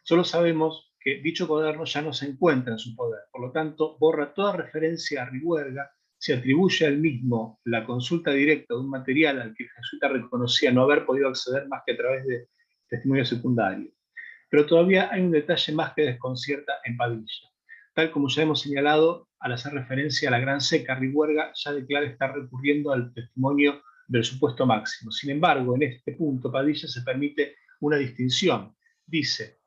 Solo sabemos que dicho cuaderno ya no se encuentra en su poder, por lo tanto, borra toda referencia a Rihuerga, se atribuye al mismo la consulta directa de un material al que el jesuita reconocía no haber podido acceder más que a través de testimonio secundario. Pero todavía hay un detalle más que desconcierta en Padilla. Tal como ya hemos señalado, al hacer referencia a la Gran Seca, Rihuerga ya declara estar recurriendo al testimonio del supuesto máximo. Sin embargo, en este punto Padilla se permite una distinción. Dice: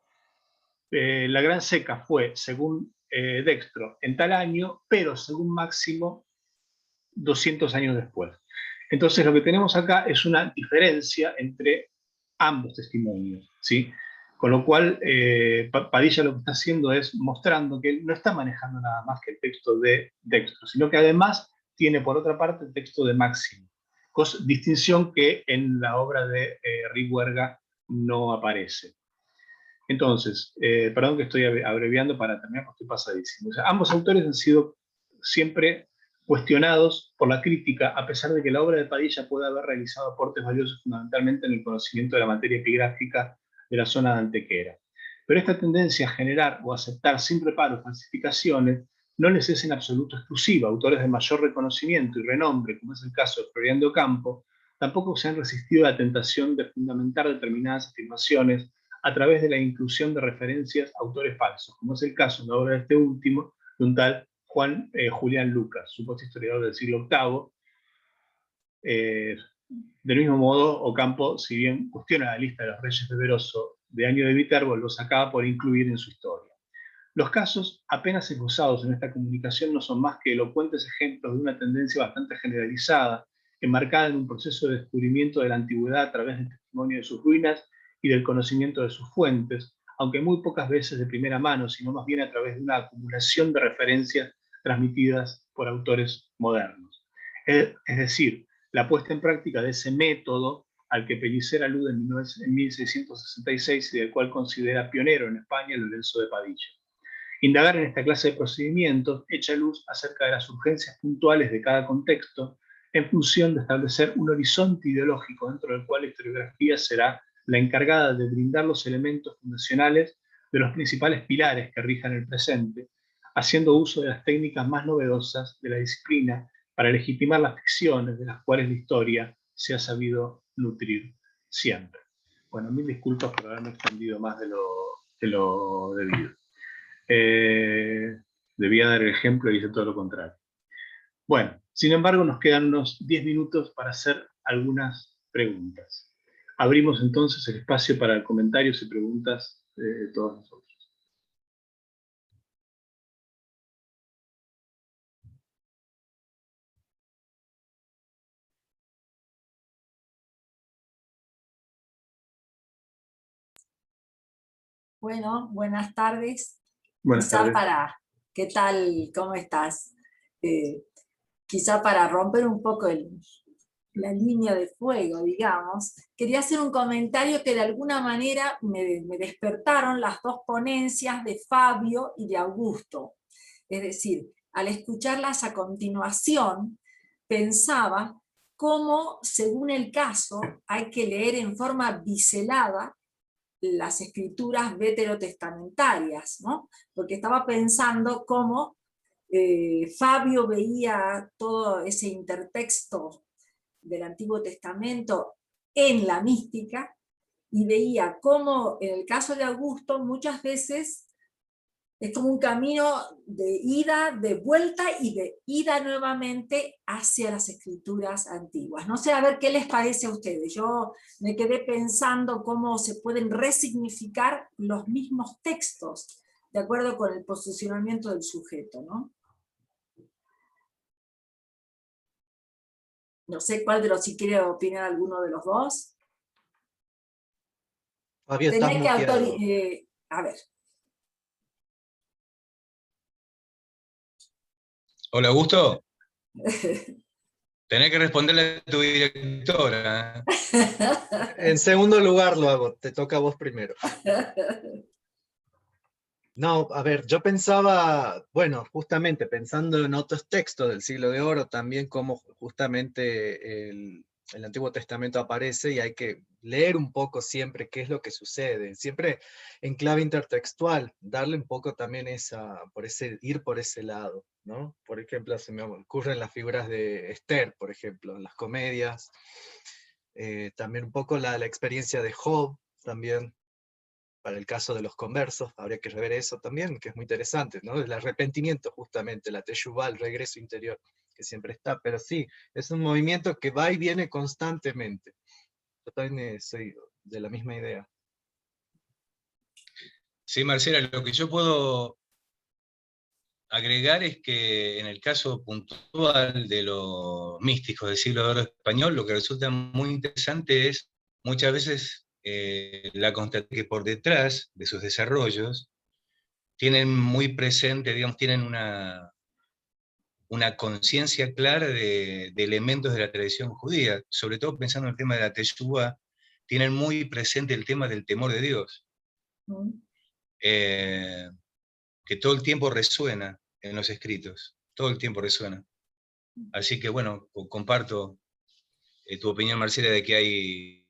la Gran Seca fue, según Dextro, en tal año, pero según Máximo, 200 años después. Entonces lo que tenemos acá es una diferencia entre ambos testimonios, ¿sí? Con lo cual, Padilla lo que está haciendo es mostrando que él no está manejando nada más que el texto de Dextro, sino que además tiene por otra parte el texto de Máximo, distinción que en la obra de Rihuerga no aparece. Entonces, perdón que estoy abreviando para terminar porque estoy pasadísimo. O sea, ambos autores han sido siempre cuestionados por la crítica, a pesar de que la obra de Padilla puede haber realizado aportes valiosos fundamentalmente en el conocimiento de la materia epigráfica de la zona de Antequera. Pero esta tendencia a generar o aceptar sin reparo falsificaciones no les es en absoluto exclusiva. Autores de mayor reconocimiento y renombre, como es el caso de Florián de Ocampo, tampoco se han resistido a la tentación de fundamentar determinadas afirmaciones a través de la inclusión de referencias a autores falsos, como es el caso en la obra de este último, de un tal Julián Lucas, supuesto historiador del siglo VIII. Del mismo modo, Ocampo, si bien cuestiona la lista de los reyes de Veroso de Año de Viterbo, los acaba por incluir en su historia. Los casos apenas esbozados en esta comunicación no son más que elocuentes ejemplos de una tendencia bastante generalizada, enmarcada en un proceso de descubrimiento de la antigüedad a través del testimonio de sus ruinas y del conocimiento de sus fuentes, aunque muy pocas veces de primera mano, sino más bien a través de una acumulación de referencias transmitidas por autores modernos. Es decir, la puesta en práctica de ese método al que Pellicer alude en 1666 y del cual considera pionero en España Lorenzo de Padilla. Indagar en esta clase de procedimientos echa luz acerca de las urgencias puntuales de cada contexto en función de establecer un horizonte ideológico dentro del cual la historiografía será la encargada de brindar los elementos fundacionales de los principales pilares que rijan el presente, haciendo uso de las técnicas más novedosas de la disciplina para legitimar las ficciones de las cuales la historia se ha sabido nutrir siempre. Bueno, mil disculpas por haberme extendido más de lo debido. Debía dar el ejemplo y hice todo lo contrario. Bueno, sin embargo, nos quedan unos 10 minutos para hacer algunas preguntas. Abrimos entonces el espacio para comentarios y preguntas de todos nosotros. Bueno, buenas tardes. Buenas tardes. ¿Qué tal? ¿Cómo estás? Quizá para romper un poco la línea de fuego, digamos, quería hacer un comentario que de alguna manera me despertaron las dos ponencias de Fabio y de Augusto. Es decir, al escucharlas a continuación, pensaba cómo, según el caso, hay que leer en forma biselada las escrituras veterotestamentarias, ¿no? Porque estaba pensando cómo Fabio veía todo ese intertexto del Antiguo Testamento en la mística, y veía cómo en el caso de Augusto muchas veces es como un camino de ida, de vuelta y de ida nuevamente hacia las escrituras antiguas. No sé, a ver qué les parece a ustedes. Yo me quedé pensando cómo se pueden resignificar los mismos textos de acuerdo con el posicionamiento del sujeto, ¿no? No sé cuál de los, si quiere opinar alguno de los dos. Fabio, estás muteado. A ver. Hola, Augusto. Tenés que responderle a tu directora. En segundo lugar lo hago, te toca a vos primero. No, a ver, yo pensaba, bueno, justamente pensando en otros textos del Siglo de Oro, también cómo justamente el Antiguo Testamento aparece, y hay que leer un poco siempre qué es lo que sucede, siempre en clave intertextual, darle un poco también ir por ese lado, ¿no? Por ejemplo, se me ocurren las figuras de Esther, por ejemplo, en las comedias, también un poco la experiencia de Job, también, para el caso de los conversos, habría que rever eso también, que es muy interesante, ¿no? El arrepentimiento justamente, la teshuvá, el regreso interior, que siempre está, pero sí, es un movimiento que va y viene constantemente. Yo también soy de la misma idea. Sí, Marcela, lo que yo puedo agregar es que en el caso puntual de los místicos del siglo de oro español, lo que resulta muy interesante es muchas veces la constatación que por detrás de sus desarrollos tienen muy presente, digamos, tienen una conciencia clara de elementos de la tradición judía, sobre todo pensando en el tema de la teshuvá, tienen muy presente el tema del temor de Dios, que todo el tiempo resuena en los escritos, todo el tiempo resuena. Así que bueno, comparto tu opinión, Marcela, de que hay